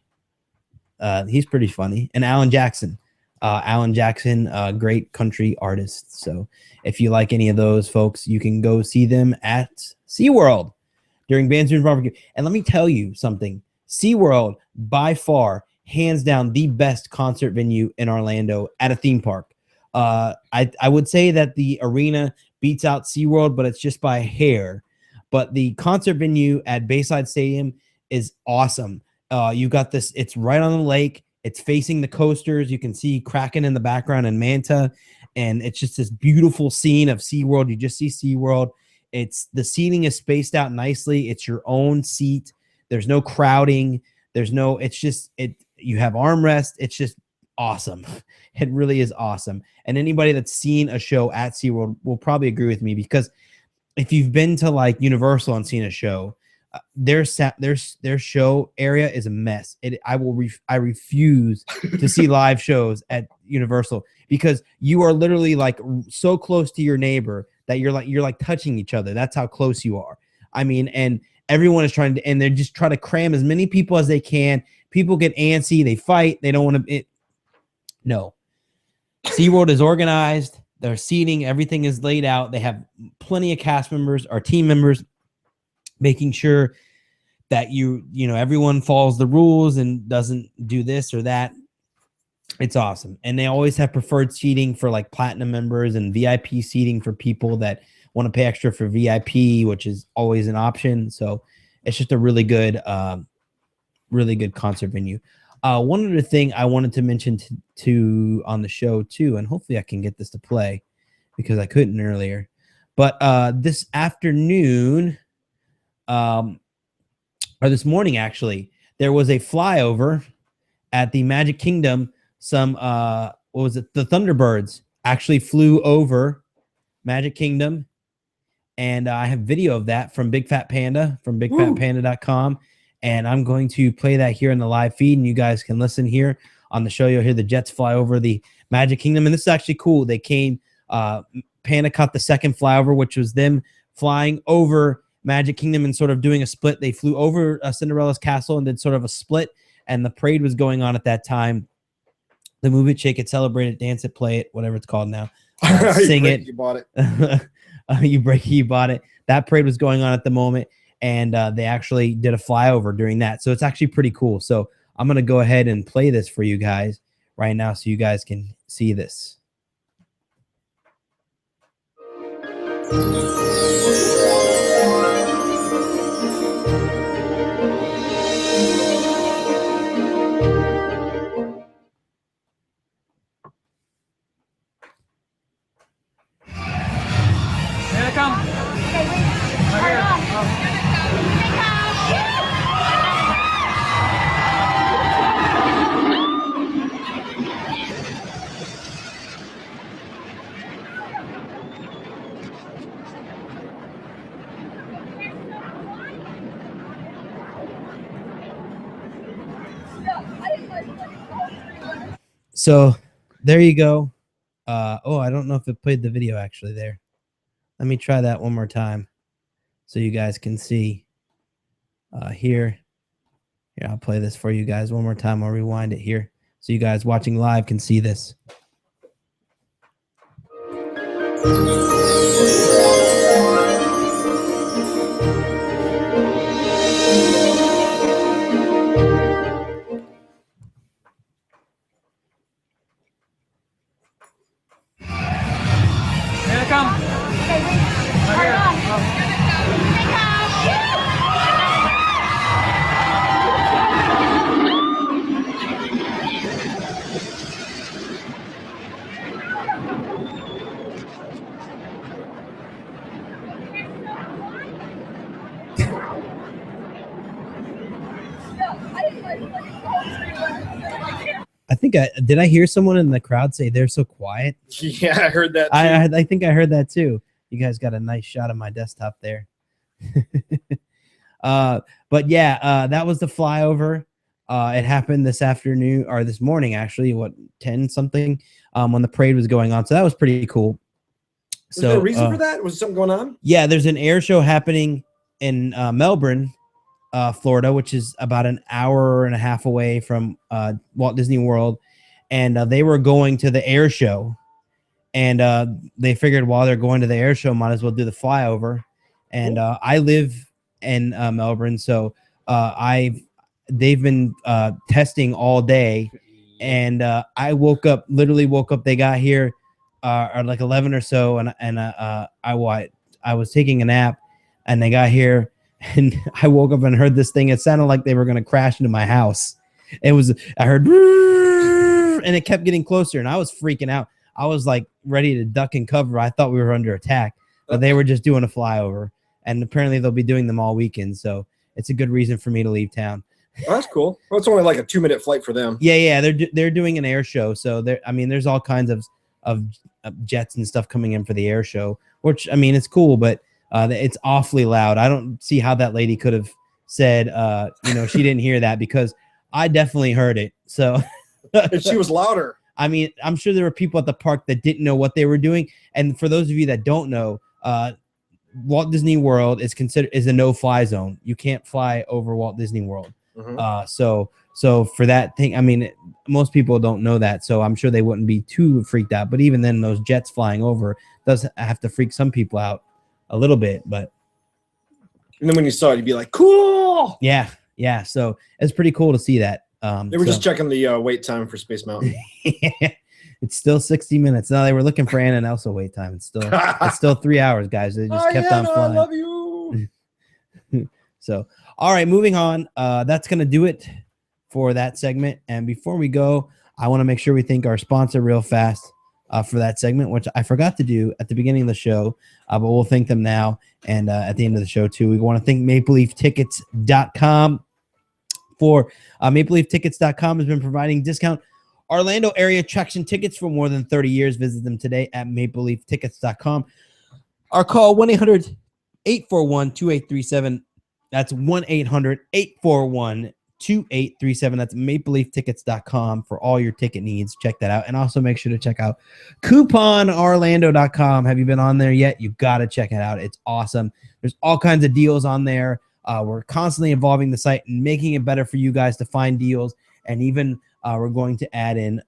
He's pretty funny, and Alan Jackson. Great country artist. So if you like any of those folks, you can go see them at SeaWorld during Bands, Brews, and Barbecue. And let me tell you something. SeaWorld, by far, hands down, the best concert venue in Orlando at a theme park. I would say that the arena beats out SeaWorld, but it's just by a hair. But the concert venue at Bayside Stadium is awesome. You got this, it's right on the lake. It's facing the coasters. You can see Kraken in the background and Manta. And it's just this beautiful scene of SeaWorld. You just see SeaWorld. The seating is spaced out nicely. It's your own seat. There's no crowding. You have armrest. It's just awesome. It really is awesome. And anybody that's seen a show at SeaWorld will probably agree with me, because if you've been to like Universal and seen a show, their show area is a mess. I refuse to see live shows at Universal, because you are literally like so close to your neighbor that you're like touching each other. That's how close you are. I mean, and everyone is trying to, and they're just trying to cram as many people as they can. People get antsy. They fight. They don't want to. No. SeaWorld is organized. Their seating, everything is laid out. They have plenty of cast members or team members making sure that everyone follows the rules and doesn't do this or that. It's awesome. And they always have preferred seating for like platinum members and VIP seating for people that want to pay extra for VIP, which is always an option. So it's just a really good concert venue. One other thing I wanted to mention to on the show too, and hopefully I can get this to play because I couldn't earlier, but this afternoon, or this morning actually, there was a flyover at the Magic Kingdom. Some what was it? The Thunderbirds actually flew over Magic Kingdom, and I have video of that from Big Fat Panda from BigFatPanda.com. And I'm going to play that here in the live feed, and you guys can listen here on the show. You'll hear the jets fly over the Magic Kingdom, and this is actually cool. They came Panda caught the second flyover, which was them flying over Magic Kingdom and sort of doing a split. They flew over Cinderella's castle and did sort of a split, and the parade was going on at that time. The Move It, Shake It, Celebrate It, Dance It, Play It, whatever it's called now. Sing it. You bought it. You break it, you bought it. That parade was going on at the moment, and they actually did a flyover during that. So it's actually pretty cool. So I'm going to go ahead and play this for you guys right now so you guys can see this. Here they come. Okay, wait. Turn on. Here they come. So there you go. Oh, I don't know if it played the video actually there. Let me try that one more time so you guys can see here. Here, I'll play this for you guys one more time. I'll rewind it here so you guys watching live can see this. Here they come. Okay, wait. Turn on. Here they come. I think did I hear someone in the crowd say they're so quiet? Yeah, I heard that too. I think I heard that too. You guys got a nice shot of my desktop there. But yeah, that was the flyover. It happened this afternoon or this morning, actually, 10 something, when the parade was going on. So that was pretty cool. Was there a reason for that? Was something going on? Yeah, there's an air show happening in Melbourne, Florida, which is about an hour and a half away from Walt Disney World. And they were going to the air show. And they figured while they're going to the air show, might as well do the flyover. And I live in Melbourne, so they've been testing all day. And I literally woke up. They got here at like 11 or so, and I was taking a nap, and they got here, and I woke up and heard this thing. It sounded like they were going to crash into my house. I heard, and it kept getting closer, and I was freaking out. I was like ready to duck and cover. I thought we were under attack, but they were just doing a flyover, and apparently they'll be doing them all weekend. So it's a good reason for me to leave town. Oh, that's cool. Well, it's only like a 2-minute flight for them. Yeah, they're doing an air show. So there's all kinds of jets and stuff coming in for the air show, which it's cool, but it's awfully loud. I don't see how that lady could have said she didn't hear that, because I definitely heard it. So And she was louder. I'm sure there were people at the park that didn't know what they were doing. And for those of you that don't know, Walt Disney World is a no-fly zone. You can't fly over Walt Disney World. Mm-hmm. So for that thing, most people don't know that. So I'm sure they wouldn't be too freaked out. But even then, those jets flying over does have to freak some people out a little bit. But and then when you saw it, you'd be like, "Cool!" Yeah. So it's pretty cool to see that. They were just checking the wait time for Space Mountain. It's still 60 minutes. No, they were looking for Anna and Elsa wait time. It's still 3 hours, guys. They just kept on flying. I love you. So, all right, moving on. That's going to do it for that segment. And before we go, I want to make sure we thank our sponsor real fast for that segment, which I forgot to do at the beginning of the show, but we'll thank them now and at the end of the show, too. We want to thank MapleLeafTickets.com. MapleLeafTickets.com has been providing discount Orlando area attraction tickets for more than 30 years. Visit them today at MapleLeafTickets.com or call 1-800-841-2837. That's 1-800-841-2837 2837. That's mapleleaftickets.com for all your ticket needs. Check that out. And also make sure to check out couponorlando.com. Have you been on there yet? You got to check it out. It's awesome. There's all kinds of deals on there. We're constantly evolving the site and making it better for you guys to find deals. And even we're going to add in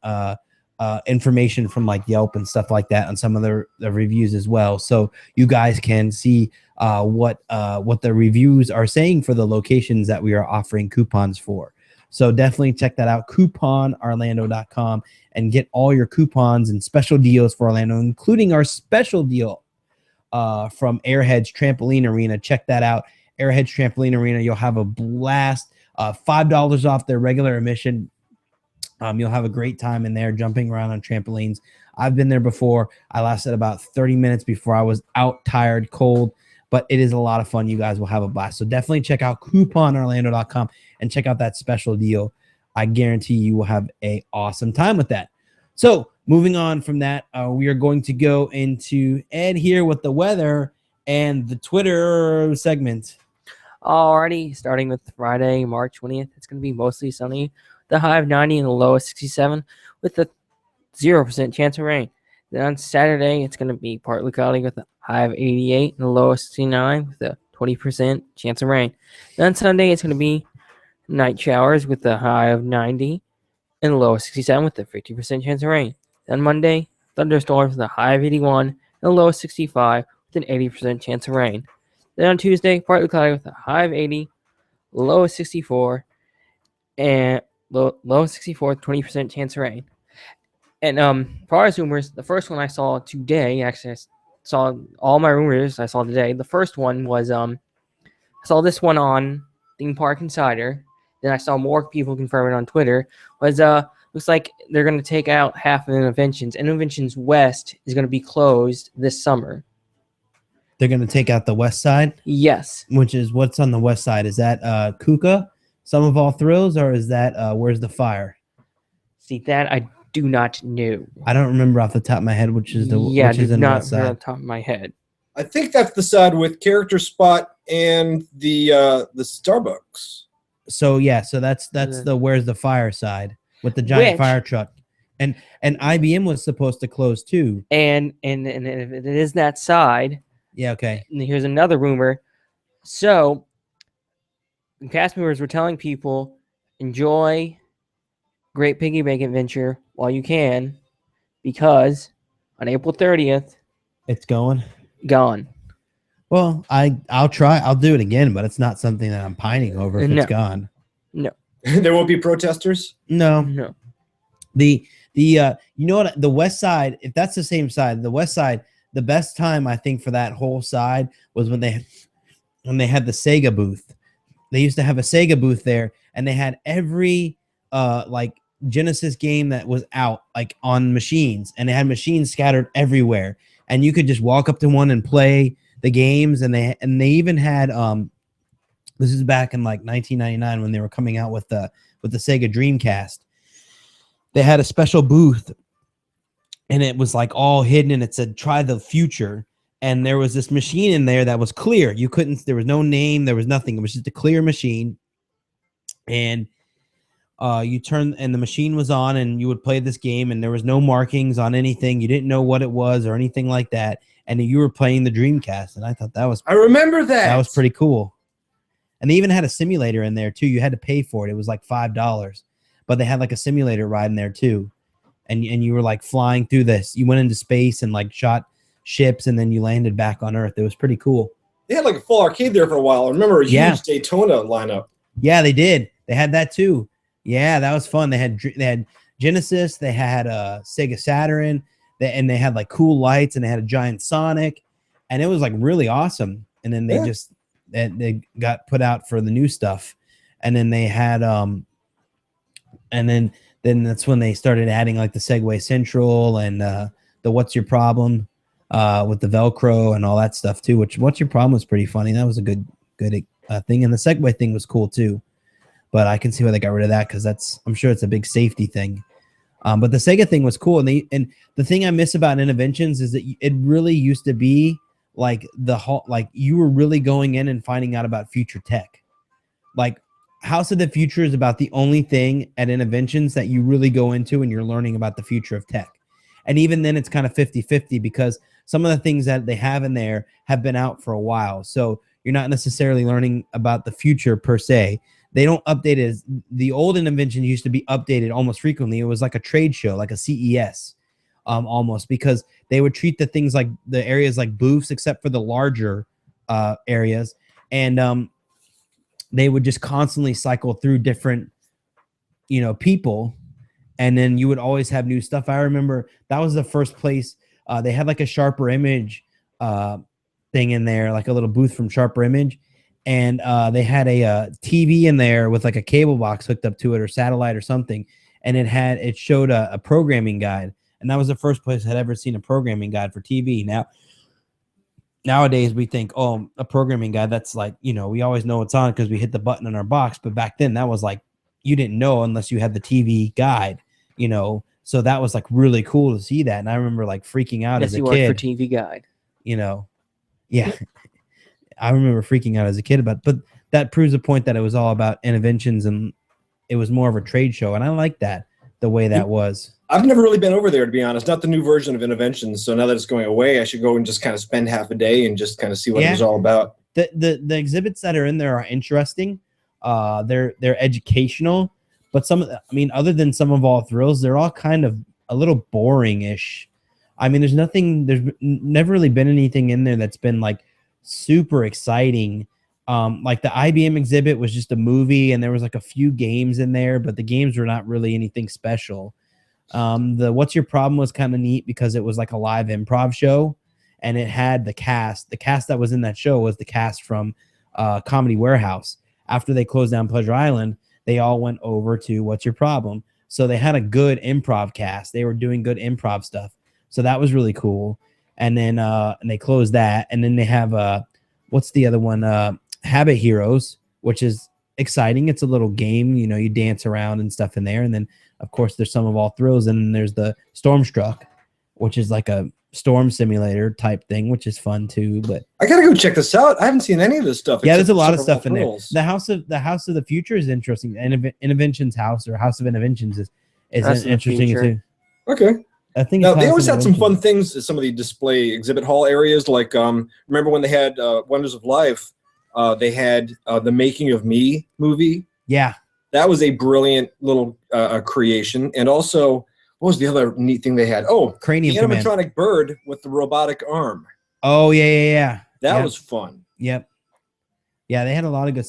information from like Yelp and stuff like that on some of the reviews as well. So you guys can see what the reviews are saying for the locations that we are offering coupons for. So definitely check that out, couponorlando.com, and get all your coupons and special deals for Orlando, including our special deal from Airheads Trampoline Arena. Check that out. Airheads Trampoline Arena. You'll have a blast. $5 off their regular admission. You'll have a great time in there jumping around on trampolines. I've been there before. I lasted about 30 minutes before I was out, tired, cold, but it is a lot of fun. You guys will have a blast. So definitely check out couponorlando.com and check out that special deal. I guarantee you will have an awesome time with that. So moving on from that, we are going to go into Ed here with the weather and the Twitter segment. Alrighty, starting with Friday, March 20th, it's going to be mostly sunny. The high of 90 and the low of 67 with a 0% chance of rain. Then on Saturday, it's going to be partly cloudy with a high of 88 and a low of 69 with a 20% chance of rain. Then on Sunday, it's going to be night showers with a high of 90 and a low of 67 with a 50% chance of rain. Then Monday, thunderstorms with a high of 81 and a low of 65 with an 80% chance of rain. Then on Tuesday, partly cloudy with a high of 80, low of 64, and low of 64 with 20% chance of rain. And for our rumors, the first one I saw today, actually I saw all my rumors I saw today. The first one was I saw this one on Theme Park Insider. Then I saw more people confirm it on Twitter. Was looks like they're going to take out half of Innovations. Innovations West is going to be closed this summer. They're going to take out the west side? Yes. Which is what's on the west side? Is that Kuka, Some of All Thrills, or is that Where's the Fire? See, that I do not know. I don't remember off the top of my head which is the which is in the west side. On the top of my head. I think that's the side with Character Spot and the Starbucks. So yeah, so that's the Where's the Fire side with the giant fire truck. And IBM was supposed to close too. And if it is that side. Yeah, okay. And here's another rumor. So cast members were telling people, enjoy Great Piggy Bank Adventure while you can, because on April 30th, it's gone. Well, I'll try. I'll do it again, but it's not something that I'm pining over if it's gone. No. There won't be protesters? No. The you know what, the west side, if that's the same side, the west side, the best time I think for that whole side was when they had the Sega booth. They used to have a Sega booth there, and they had every like Genesis game that was out like on machines, and they had machines scattered everywhere, and you could just walk up to one and play the games. And they even had this is back in like 1999 when they were coming out with the Sega Dreamcast. They had a special booth, and it was like all hidden, and it said "Try the Future." And there was this machine in there that was clear. You couldn't, there was no name, there was nothing. It was just a clear machine. And you turn, and the machine was on, and you would play this game, and there was no markings on anything. You didn't know what it was or anything like that. And you were playing the Dreamcast. And I thought that was, I remember that. That was pretty cool. And they even had a simulator in there too. You had to pay for it. It was like $5, but they had like a simulator ride in there too. And you were like flying through this. You went into space and like shot ships, and then you landed back on Earth. It was pretty cool. They had like a full arcade there for a while. I remember a huge Daytona lineup. Yeah, they did. They had that too. Yeah, that was fun. They had Genesis. They had Sega Saturn. And they had like cool lights, and they had a giant Sonic, and it was like really awesome. And then they got put out for the new stuff, and then they had and then that's when they started adding like the Segway Central and the What's Your Problem with the Velcro and all that stuff too. Which What's Your Problem was pretty funny. That was a good thing, and the Segway thing was cool too. But I can see why they got rid of that, because I'm sure it's a big safety thing. But the Sega thing was cool, and the thing I miss about Innovations is that it really used to be like like you were really going in and finding out about future tech. Like House of the Future is about the only thing at Innoventions that you really go into and you're learning about the future of tech. And even then it's kind of 50-50 because some of the things that they have in there have been out for a while. So you're not necessarily learning about the future per se. They don't update it. The old Innoventions used to be updated almost frequently. It was like a trade show, like a CES almost, because they would treat the things like the areas like booths, except for the larger areas. And they would just constantly cycle through different, people. And then you would always have new stuff. I remember that was the first place they had like a Sharper Image thing in there, like a little booth from Sharper Image. And they had a TV in there with like a cable box hooked up to it or satellite or something. And it showed a programming guide. And that was the first place I'd ever seen a programming guide for TV. Nowadays we think, oh, a programming guide, that's like, we always know it's on because we hit the button on our box. But back then that was like, you didn't know unless you had the TV guide, so that was like really cool to see that. And I remember like freaking out as a kid. For TV guide, yeah. I remember freaking out as a kid but that proves the point that it was all about Innoventions and it was more of a trade show. And I like that, the way that was. I've never really been over there, to be honest. Not the new version of Innoventions. So now that it's going away, I should go and just kind of spend half a day and just kind of see what it was all about. The exhibits that are in there are interesting. They're educational, but other than Some of All Thrills, they're all kind of a little boring-ish. There's never really been anything in there that's been like super exciting. Like the IBM exhibit was just a movie and there was like a few games in there, but the games were not really anything special. The What's Your Problem was kind of neat because it was like a live improv show and it had the cast that was in that show was the cast from Comedy Warehouse. After they closed down Pleasure Island, they all went over to What's Your Problem. So they had a good improv cast. They were doing good improv stuff. So that was really cool. And then and they closed that. And then they have what's the other one? Habit Heroes, which is exciting. It's a little game, you dance around and stuff in there. And then of course there's Some of All Thrills, and then there's the Stormstruck, which is like a storm simulator type thing, which is fun too. But I gotta go check this out. I haven't seen any of this stuff. Yeah, there's a lot of stuff in there. The House of the Future is interesting. Innoventions House or House of Innoventions is interesting too. Okay. I think now they always had some fun things at some of the display exhibit hall areas. Like remember when they had Wonders of Life? They had the Making of Me movie. Yeah, that was a brilliant little creation. And also, what was the other neat thing they had? Oh, Cranium the animatronic bird with the robotic arm. Oh yeah. That was fun. Yep. Yeah, they had a lot of good.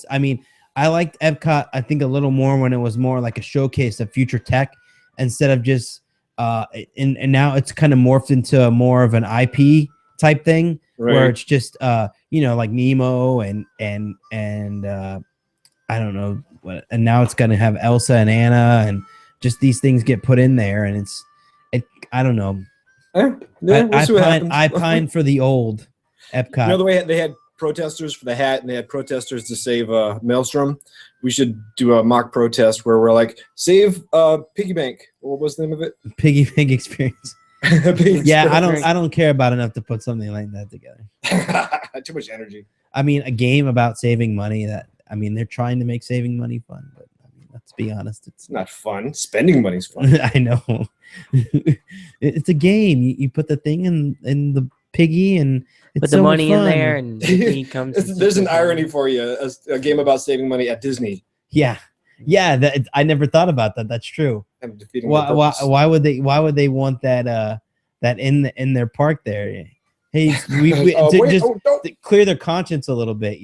I liked Epcot, I think, a little more when it was more like a showcase of future tech instead of just and now it's kind of morphed into more of an IP type thing, right, where it's just like Nemo and I don't know what, and now it's gonna have Elsa and Anna and just these things get put in there, and I don't know. I pine for the old Epcot. The way they had protesters for the hat and they had protesters to save Maelstrom. We should do a mock protest where we're like, save Piggy Bank. What was the name of it? Piggy Bank Experience. Yeah, I don't care about enough to put something like that together. Too much energy. A game about saving money they're trying to make saving money fun, but let's be honest, it's not fun. Spending money's fun. I know. It's a game. You put the thing in the piggy and put the money in there and he comes. There's an irony for you. A game about saving money at Disney. Yeah. I never thought about that. That's true. Why would they want that in their park there? Hey, to clear their conscience a little bit,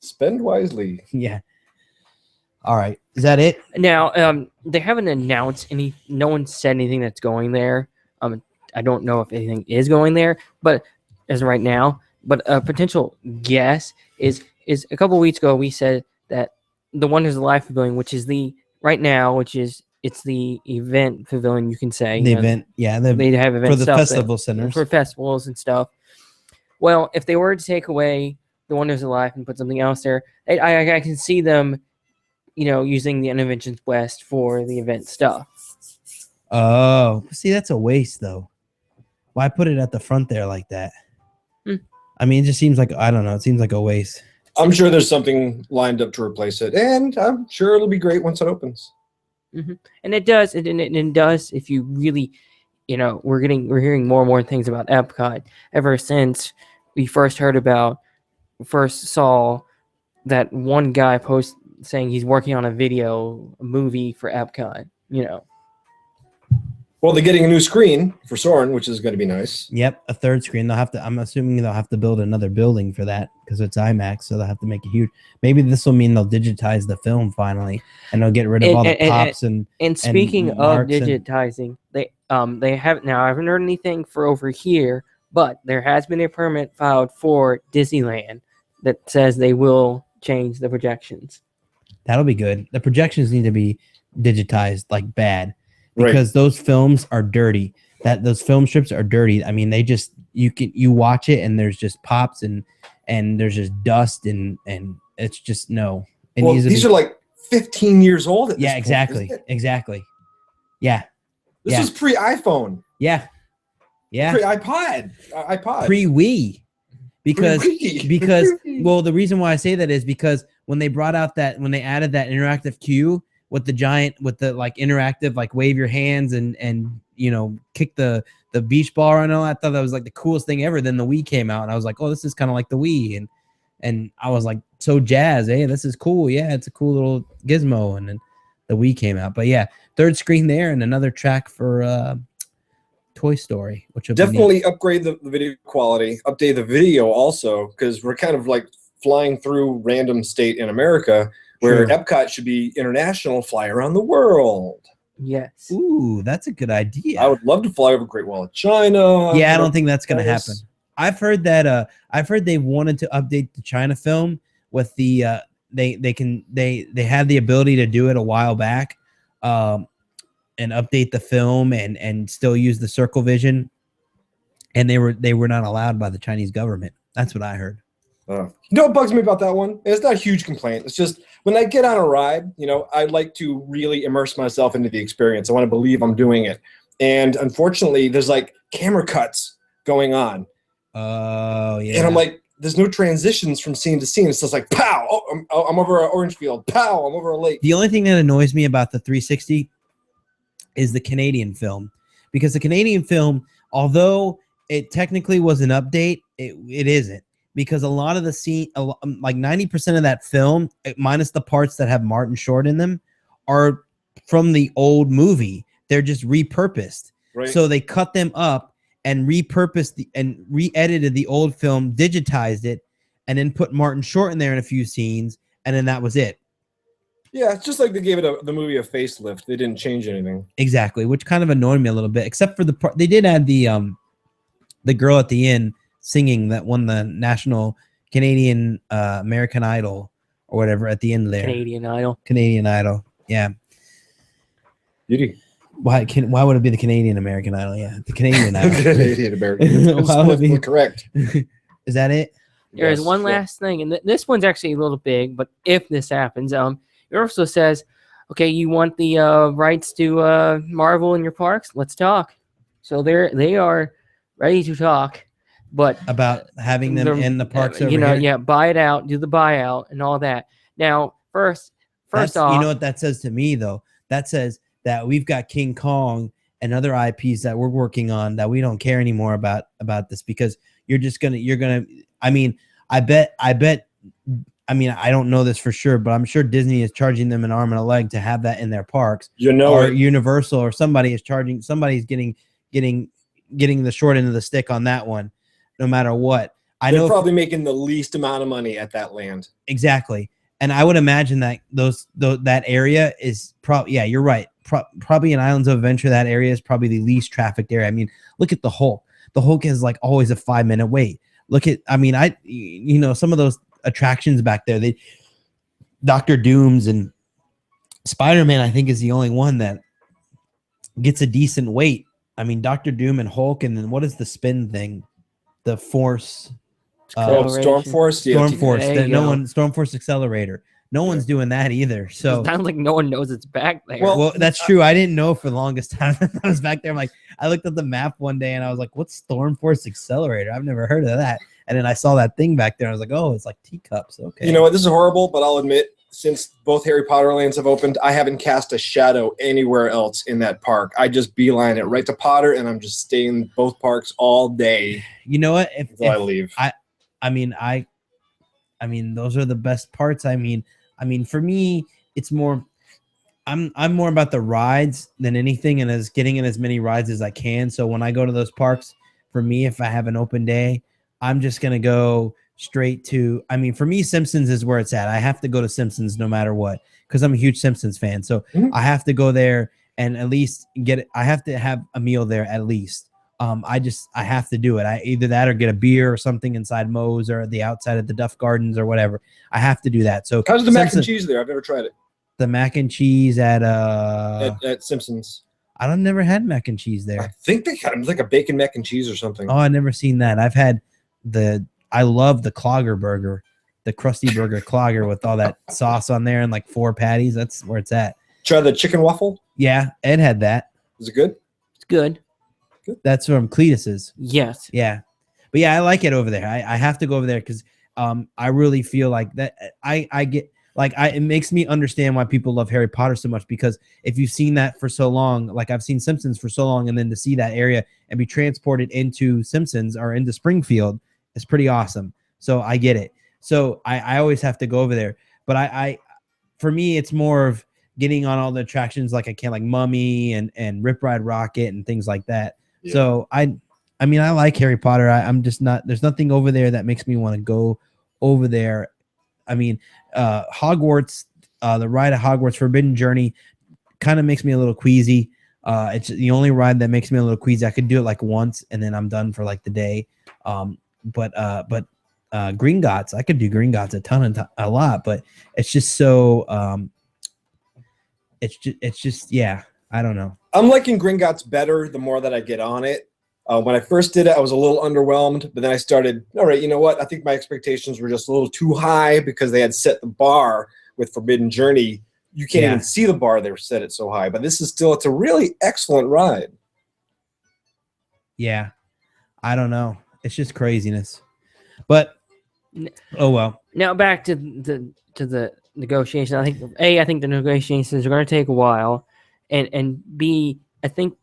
Spend wisely. Yeah. All right. Is that it? Now, they haven't announced any. No one said anything that's going there. I don't know if anything is going there, but as of right now, but a potential guess is a couple of weeks ago we said that the Wonders of Life Pavilion, which is the event pavilion, you can say. The event, yeah. They have events for the festival centers. For festivals and stuff. Well, if they were to take away the Wonders of Life and put something else there, I can see them, using the Innoventions West for the event stuff. Oh, see, that's a waste, though. Why put it at the front there like that? It just seems like, I don't know, it seems like a waste. I'm sure there's something lined up to replace it, and I'm sure it'll be great once it opens. And it does, it does. If you really, we're hearing more and more things about Epcot ever since we first saw that one guy post saying he's working on a movie for Epcot. Well, they're getting a new screen for Soarin', which is going to be nice. Yep, a third screen. I'm assuming they'll have to build another building for that because it's IMAX, so they'll have to make a huge. Maybe this will mean they'll digitize the film finally, and they'll get rid of all the pops and. And speaking of digitizing, they haven't now. I haven't heard anything for over here, but there has been a permit filed for Disneyland that says they will change the projections. That'll be good. The projections need to be digitized like bad. Because those films are dirty. Those film strips are dirty. I mean, you watch it and there's just pops and there's just dust and it's just no. It well, these are like 15 years old. At this point, exactly. Yeah. This is pre-iPhone. Yeah. Pre-iPod. Pre-Wii. Because well, the reason why I say that is because when they added that interactive cue. With the like interactive, like wave your hands and kick the beach ball around and all that. I thought that was like the coolest thing ever. Then the Wii came out and I was like, oh, this is kind of like the Wii. And I was like so jazzed. Hey, this is cool. Yeah, it's a cool little gizmo. And then the Wii came out. But yeah, third screen there and another track for Toy Story, which will definitely upgrade the video quality, update the video also, because we're kind of like flying through random state in America. Where Epcot should be international, fly around the world. Yes. Ooh, that's a good idea. I would love to fly over Great Wall of China. Yeah, I don't think that's going to happen. I've heard that. I've heard they wanted to update the China film with the. They had the ability to do it a while back, and update the film and still use the circle vision, and they were not allowed by the Chinese government. That's what I heard. You know what bugs me about that one? It's not a huge complaint. It's just when I get on a ride, I like to really immerse myself into the experience. I want to believe I'm doing it. And unfortunately, there's like camera cuts going on. Oh, yeah. And I'm like, there's no transitions from scene to scene. It's just like, pow, I'm over an orange field. Pow, I'm over a lake. The only thing that annoys me about the 360 is the Canadian film. Because the Canadian film, although it technically was an update, it isn't. Because a lot of the scene, like 90% of that film, minus the parts that have Martin Short in them, are from the old movie. They're just repurposed. Right. So they cut them up and repurposed and re-edited the old film, digitized it, and then put Martin Short in there in a few scenes, and then that was it. Yeah, it's just like they gave the movie a facelift. They didn't change anything. Exactly, which kind of annoyed me a little bit, except for the part they did add the girl at the end singing that won the national Canadian American Idol or whatever at the end there. Canadian Idol. Yeah. Beauty. Why would it be the Canadian American Idol? Yeah, the Canadian Idol. Canadian American. Correct. Is that it? There's one last thing, and this one's actually a little big, but if this happens, it also says, okay, you want the rights to Marvel in your parks? Let's talk. So they are ready to talk. But about having them in the parks over here? Yeah, buy it out, do the buyout and all that. Now, first off, you know what that says to me though? That says that we've got King Kong and other IPs that we're working on that we don't care anymore about this, because you're gonna I mean, I don't know this for sure, but I'm sure Disney is charging them an arm and a leg to have that in their parks. Or Universal or somebody's getting the short end of the stick on that one. No matter what, they're probably making the least amount of money at that land. Exactly, and I would imagine that that area is probably, yeah, you're right. Probably in Islands of Adventure, that area is probably the least trafficked area. I mean, look at the Hulk. The Hulk is like always a 5-minute wait. Look at, some of those attractions back there. Dr. Doom's and Spider-Man, I think, is the only one that gets a decent wait. I mean, Dr. Doom and Hulk, and then what is the spin thing? The Force, Storm Force, Storm Force. Storm Force Accelerator. No one's doing that either. So it sounds like no one knows it's back there. well, that's true. I didn't know for the longest time. I was back there. I'm like, I looked at the map one day and I was like, what's Storm Force Accelerator? I've never heard of that. And then I saw that thing back there. And I was like, oh, it's like teacups. Okay. You know what? This is horrible, but I'll admit, since both Harry Potter lands have opened, I haven't cast a shadow anywhere else in that park. I just beeline it right to Potter, and I'm just staying in both parks all day. You know what? Until I leave. I mean, those are the best parts. I mean, for me, it's more. I'm more about the rides than anything, and as getting in as many rides as I can. So when I go to those parks, for me, if I have an open day, I'm just gonna go straight to. I mean, for me, Simpsons is where it's at. I have to go to Simpsons no matter what because I'm a huge Simpsons fan. So I have to go there and at least get it. I have to have a meal there at least. I have to do it. I either that or get a beer or something inside Moe's or the outside of the Duff Gardens or whatever. I have to do that. So how's the mac and cheese there? I've never tried it. The mac and cheese at Simpsons. I don't never had mac and cheese there. I think they had like a bacon mac and cheese or something. Oh, I've never seen that. I've had I love the Clogger burger, the Krusty Burger Clogger with all that sauce on there and like 4 patties. That's where it's at. Try the chicken waffle. Yeah, Ed had that. Is it good? It's good. That's from Cletus's. Yes. Yeah. But yeah, I like it over there. I have to go over there because I really feel like that I get like it makes me understand why people love Harry Potter so much, because if you've seen that for so long, like I've seen Simpsons for so long, and then to see that area and be transported into Simpsons or into Springfield is pretty awesome. So I get it. So I always have to go over there. But I for me, it's more of getting on all the attractions like I can, like Mummy and Rip Ride Rocket and things like that. Yeah. So I mean, I like Harry Potter. I'm just not, there's nothing over there that makes me want to go over there. I mean, Hogwarts, the ride at Hogwarts Forbidden Journey kind of makes me a little queasy. It's the only ride that makes me a little queasy. I could do it like once and then I'm done for like the day. But Gringotts, I could do Gringotts a lot, but it's just so, it's just, yeah, I don't know. I'm liking Gringotts better the more that I get on it. When I first did it, I was a little underwhelmed, but then I started, all right, you know what? I think my expectations were just a little too high because they had set the bar with Forbidden Journey. You can't even see the bar. They set it so high, but this is still, it's a really excellent ride. Yeah. I don't know. It's just craziness, but oh, well. Now back to the negotiation. I think the negotiations are going to take a while. And B, I think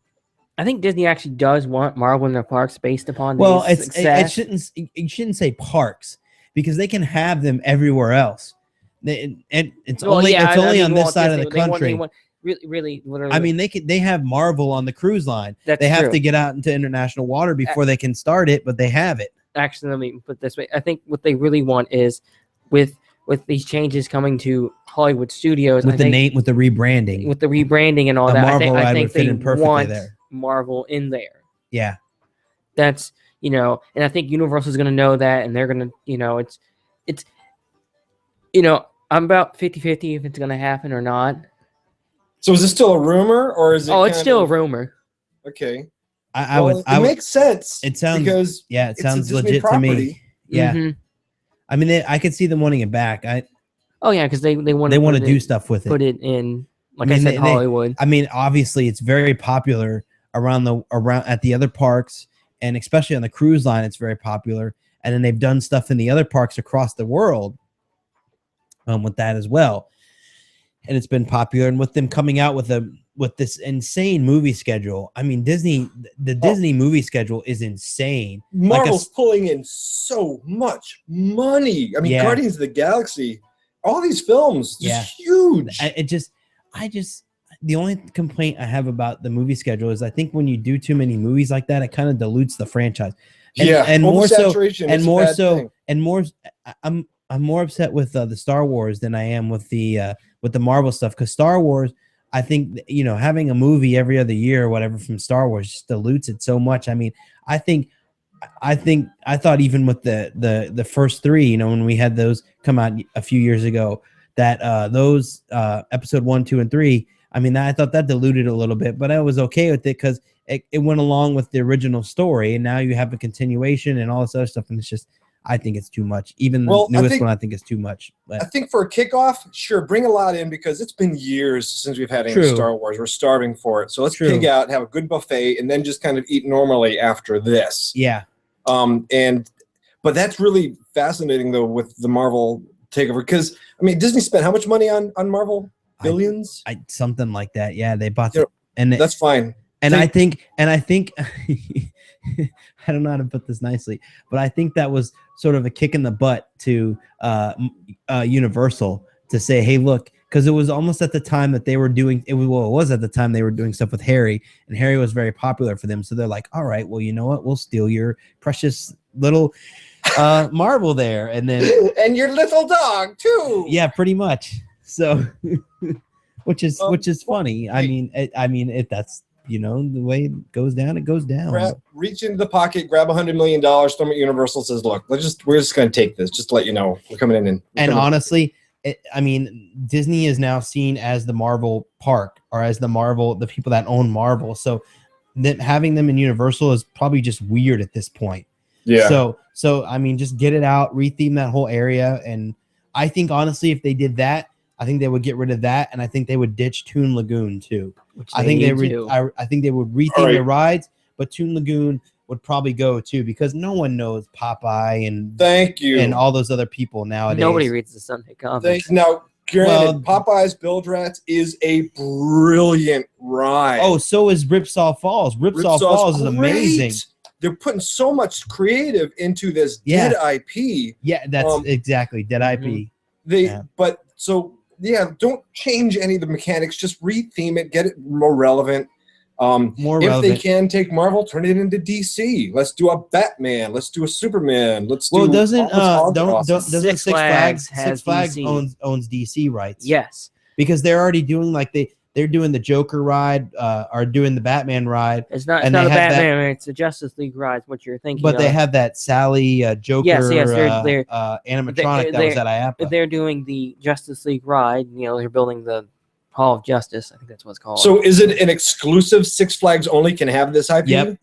Disney actually does want Marvel in their parks based upon success. You shouldn't say parks because they can have them everywhere else. It's only on this side of the country. Really, I mean, they have Marvel on the cruise line. They have to get out into international water before they can start it, but they have it. Actually, let me put it this way. I think what they really want is with these changes coming to Hollywood studios, with the rebranding, and all that, I think they want there. Marvel in there. Yeah, that's and I think Universal is going to know that, and they're going to it's I'm about 50-50 if it's going to happen or not. So is this still a rumor, or is it? Oh, it's still a rumor. Okay, it makes sense. It sounds because it sounds legit to me. Yeah. Mm-hmm. I mean, I could see them wanting it back. Because they want to do stuff with it. Put it in, I said, Hollywood. I mean, obviously, it's very popular around at the other parks, and especially on the cruise line, it's very popular. And then they've done stuff in the other parks across the world, with that as well, and it's been popular. And with them coming out with this insane movie schedule, I mean, Disney movie schedule is insane. Marvel's pulling in so much money. I mean, Guardians of the Galaxy, all these films, just huge. The only complaint I have about the movie schedule is I think when you do too many movies like that, it kind of dilutes the franchise. I'm more upset with the Star Wars than I am with the Marvel stuff, because Star Wars, I think, having a movie every other year or whatever from Star Wars just dilutes it so much. I mean, I thought even with the first 3, when we had those come out a few years ago, that those episode 1, 2, and 3, I mean, I thought that diluted a little bit, but I was okay with it because it went along with the original story, and now you have a continuation and all this other stuff, and it's just, I think it's too much. Even Well, the newest one, I think is too much. But I think for a kickoff, sure, bring a lot in because it's been years since we've had any Star Wars. We're starving for it. So let's pig out, have a good buffet, and then just kind of eat normally after this. Yeah. But that's really fascinating though with the Marvel takeover because I mean Disney spent how much money on Marvel? Billions? Something like that. Yeah, they bought and that's fine. And I think I don't know how to put this nicely, but I think that was sort of a kick in the butt to Universal to say, hey, look, because it was almost at the time that they were doing it. Well, it was at the time they were doing stuff with Harry, and Harry was very popular for them. So they're like, all right, well, you know what? We'll steal your precious little Marvel there, and then and your little dog too. Yeah, pretty much. So, which is funny. I mean, that's. You know, the way it goes down, it goes down. Reach into the pocket, grab $100 million, throw them at Universal, says, "Look, we're just going to take this. Just to let you know, we're coming in." And honestly, I mean, Disney is now seen as the Marvel park or as the people that own Marvel. So, having them in Universal is probably just weird at this point. Yeah. So I mean, just get it out, retheme that whole area, and I think honestly, if they did that, I think they would get rid of that, and I think they would ditch Toon Lagoon too. I think they would retheme the rides, but Toon Lagoon would probably go too because no one knows Popeye and and all those other people nowadays. Nobody reads the Sunday comics. Now, granted, Popeye's Build Rats is a brilliant ride. Oh, so is Ripsaw Falls. Ripsaw Falls is amazing. They're putting so much creative into this dead IP. Yeah, that's exactly dead IP. Don't change any of the mechanics. Just retheme it, get it more relevant. If they can take Marvel, turn it into DC. Let's do a Batman. Let's do a Superman. Doesn't Six Flags owns DC rights? Yes, because they're already doing they're doing the Joker ride, or doing the Batman ride. It's not a Batman. It's a Justice League ride. What you're thinking? But they have that Sally Joker animatronic that was at IAPA. They're doing the Justice League ride. You know, they're building the Hall of Justice. I think that's what it's called. So, is it an exclusive? Six Flags only can have this IP. Yep.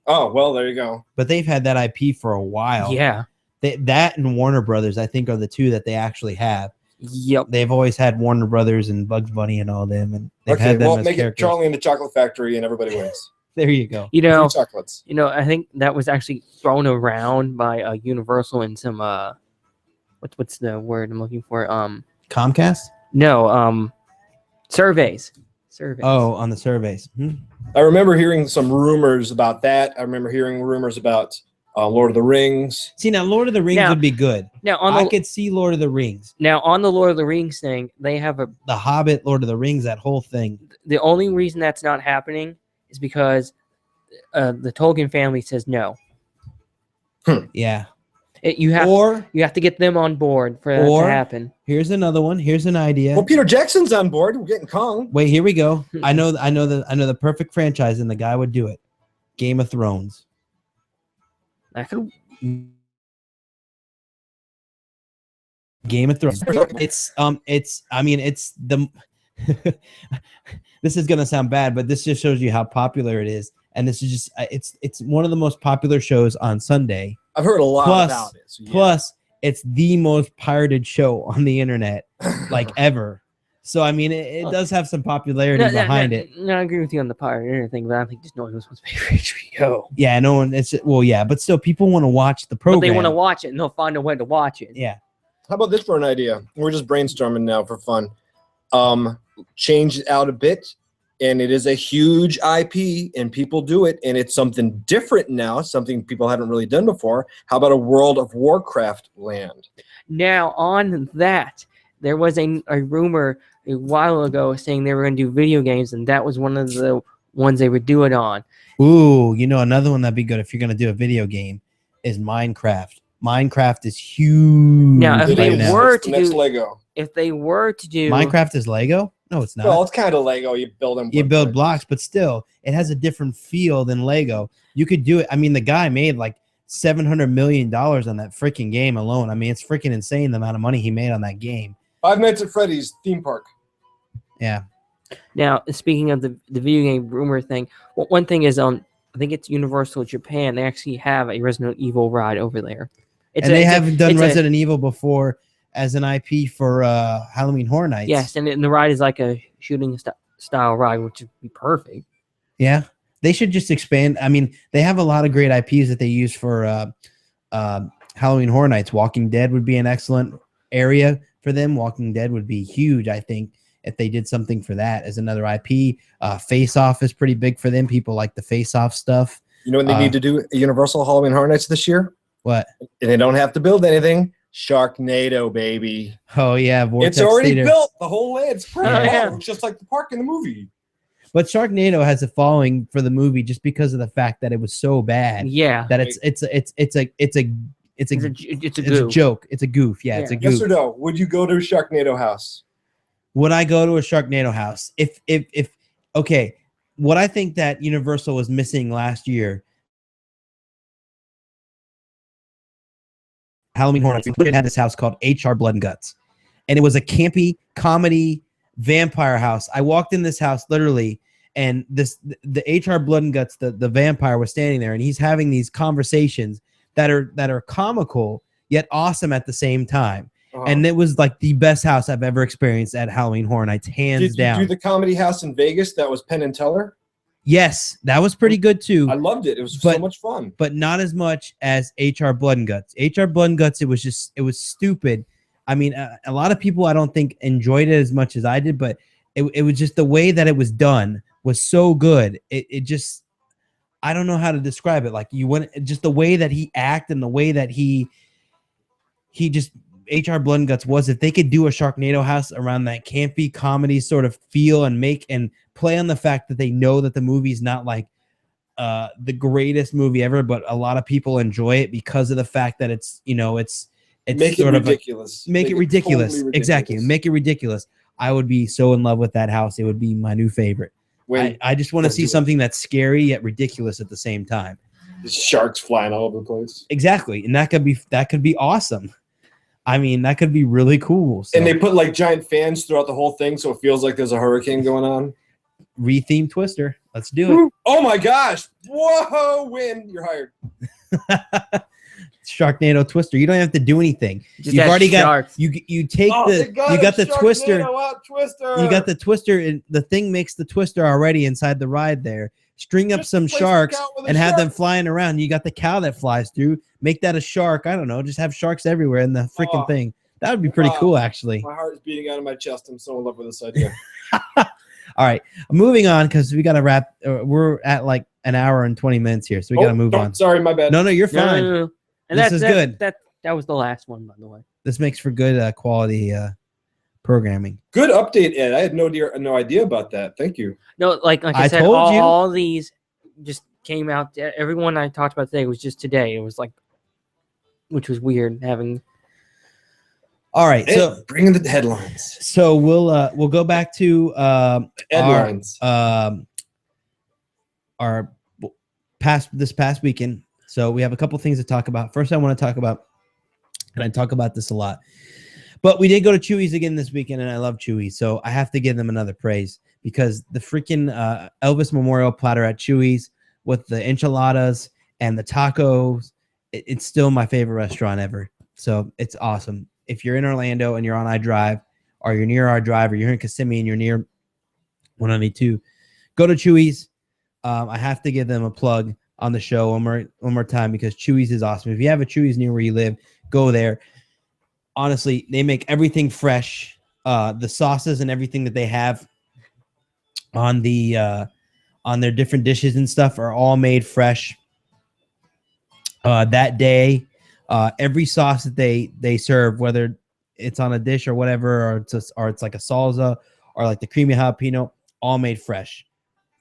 Oh well, there you go. But they've had that IP for a while. Yeah. That and Warner Brothers, I think, are the two that they actually have. Yep. They've always had Warner Brothers and Bugs Bunny and all them, and they've had them as make characters. It Charlie and the Chocolate Factory, and everybody wins. There you go. You know, chocolates. You know, I think that was actually thrown around by Universal in some what's the word I'm looking for? Comcast? No, surveys. Oh, on the surveys. I remember hearing some rumors about that. I remember hearing rumors about Lord of the Rings. See, now Lord of the Rings would be good. Now, I could see Lord of the Rings. Now, on the Lord of the Rings thing, they have The Hobbit, Lord of the Rings, that whole thing. The only reason that's not happening is because the Tolkien family says no. Yeah. You have to get them on board for that to happen. Here's another one. Here's an idea. Well, Peter Jackson's on board. We're getting Kong. Wait, here we go. I know the perfect franchise, and the guy would do it. Game of Thrones. Game of Thrones. It's the this is gonna sound bad, but this just shows you how popular it is. And this is just it's one of the most popular shows on Sunday. I've heard a lot about it. So yeah. Plus, it's the most pirated show on the internet, like ever. So I mean, it does have some popularity behind it. No, I agree with you on the pirate thing, but I think just no one was supposed to pay for HBO. Yeah, no one. But still, people want to watch the program. But they want to watch it, and they'll find a way to watch it. Yeah. How about this for an idea? We're just brainstorming now for fun. Change it out a bit, and it is a huge IP, and people do it, and it's something different now, something people haven't really done before. How about a World of Warcraft land? Now, on that, there was a rumor a while ago saying they were going to do video games, and that was one of the ones they would do it on. Ooh, another one that'd be good if you're going to do a video game is Minecraft. Minecraft is huge. Now, if they were to do Lego. If they were to do Minecraft is Lego? No, it's not. Well, it's kind of Lego. You build them. You build blocks, but still, it has a different feel than Lego. You could do it. I mean, the guy made like $700 million on that freaking game alone. I mean, it's freaking insane the amount of money he made on that game. Five Nights at Freddy's theme park. Yeah. Now, speaking of the video game rumor thing, one thing is I think it's Universal Japan. They actually have a Resident Evil ride over there. And they haven't done Resident Evil before as an IP for Halloween Horror Nights. Yes, and the ride is like a shooting style ride, which would be perfect. Yeah, they should just expand. I mean, they have a lot of great IPs that they use for Halloween Horror Nights. Walking Dead would be an excellent area for them. Walking Dead would be huge, I think, if they did something for that as another IP. Face Off is pretty big for them. People like the Face Off stuff. You know what they need to do? A Universal Halloween Horror Nights this year? What? And they don't have to build anything. Sharknado, baby. Oh, yeah. Vortex it's already Theater. built. The whole way. It's pretty yeah. It's just like the park in the movie. But Sharknado has a following for the movie just because of the fact that it was so bad. Yeah. That it's a joke. It's a goof. Yeah, it's a goof. Yes or no? Would you go to a Sharknado house? Would I go to a Sharknado house? If okay, what I think that Universal was missing last year, Halloween Horror Nights, we had this house called HR Blood and Guts, and it was a campy comedy vampire house. I walked in this house literally, and the HR Blood and Guts, the vampire was standing there, and he's having these conversations that are comical yet awesome at the same time. And it was like the best house I've ever experienced at Halloween Horror Nights, hands down. Did you do the comedy house in Vegas that was Penn and Teller? Yes, that was pretty good too. I loved it. It was so much fun. But not as much as HR Blood and Guts. HR Blood and Guts, it was stupid. I mean, a lot of people I don't think enjoyed it as much as I did, but it was just the way that it was done was so good. It just, I don't know how to describe it. Like just the way that he acted and the way that he just, HR Blood and Guts was, if they could do a Sharknado house around that campy comedy sort of feel and make and play on the fact that they know that the movie's not like the greatest movie ever, but a lot of people enjoy it because of the fact that it's make sort it of ridiculous. Make it ridiculous. Totally ridiculous. Exactly. Make it ridiculous. I would be so in love with that house. It would be my new favorite. I just want to see something that's scary yet ridiculous at the same time. The sharks flying all over the place. Exactly. And that could be awesome. I mean, that could be really cool. So. And they put like giant fans throughout the whole thing, so it feels like there's a hurricane going on. Retheme Twister. Let's do it. Oh my gosh. Whoa, win. You're hired. Sharknado Twister. You don't have to do anything. You've already got you take you got the Twister. You got the Twister, and the thing makes the Twister already inside the ride there. String up some sharks and have them flying around. You got the cow that flies through. Make that a shark. I don't know. Just have sharks everywhere in the freaking thing. That would be pretty cool, actually. My heart is beating out of my chest. I'm so in love with this idea. All right, moving on because we got to wrap. We're at like an hour and 20 minutes here, so we got to move on. Sorry, my bad. No, you're fine. No. And this is good. That was the last one, by the way. This makes for good quality programming. Good update, Ed. I had no idea about that. Thank you. No, like I said, all these just came out. Everyone I talked about today was just today. It was like, which was weird having. All right, so bring in the headlines. So we'll go back to headlines. Our this past weekend. So we have a couple things to talk about. First, I want to talk about, and I talk about this a lot, but we did go to Chewy's again this weekend, and I love Chewy's, so I have to give them another praise because the freaking Elvis Memorial Platter at Chewy's with the enchiladas and the tacos, it's still my favorite restaurant ever. So it's awesome. If you're in Orlando and you're on I-Drive, or you're near our drive, or you're in Kissimmee and you're near 192, go to Chewy's. I have to give them a plug on the show one more time because Chewy's is awesome. If you have a Chewy's near where you live, go there. Honestly, they make everything fresh. The sauces and everything that they have on their different dishes and stuff are all made fresh that day. Every sauce that they serve, whether it's on a dish or whatever, or it's like a salsa or like the creamy jalapeno, all made fresh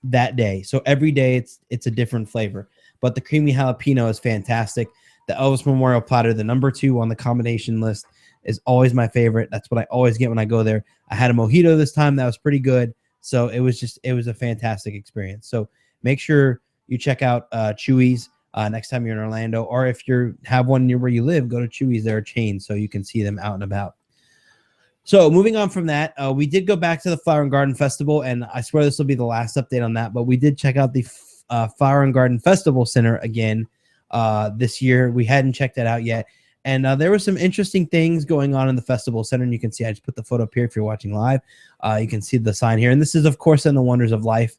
that day. So every day it's a different flavor, but the creamy jalapeno is fantastic. The Elvis Memorial Platter, the number 2 on the combination list, is always my favorite. That's what I always get when I go there. I had a mojito this time that was pretty good. So it was a fantastic experience. So make sure you check out Chewy's next time you're in Orlando, or if you have one near where you live, go to Chewy's. They're a chain, so you can see them out and about. So moving on from that, we did go back to the Flower and Garden Festival, and I swear this will be the last update on that, but we did check out the Flower and Garden Festival Center again this year. We hadn't checked that out yet, And there were some interesting things going on in the festival center. And you can see, I just put the photo up here if you're watching live. You can see the sign here. And this is, of course, in the Wonders of Life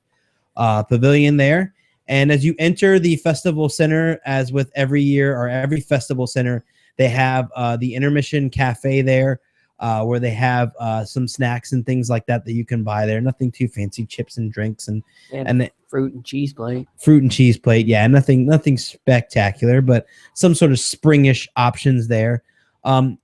pavilion there. And as you enter the festival center, as with every year or every festival center, they have the intermission cafe there where they have some snacks and things like that you can buy there. Nothing too fancy, chips and drinks and fruit and cheese plate. Fruit and cheese plate. Yeah, nothing spectacular, but some sort of springish options there. And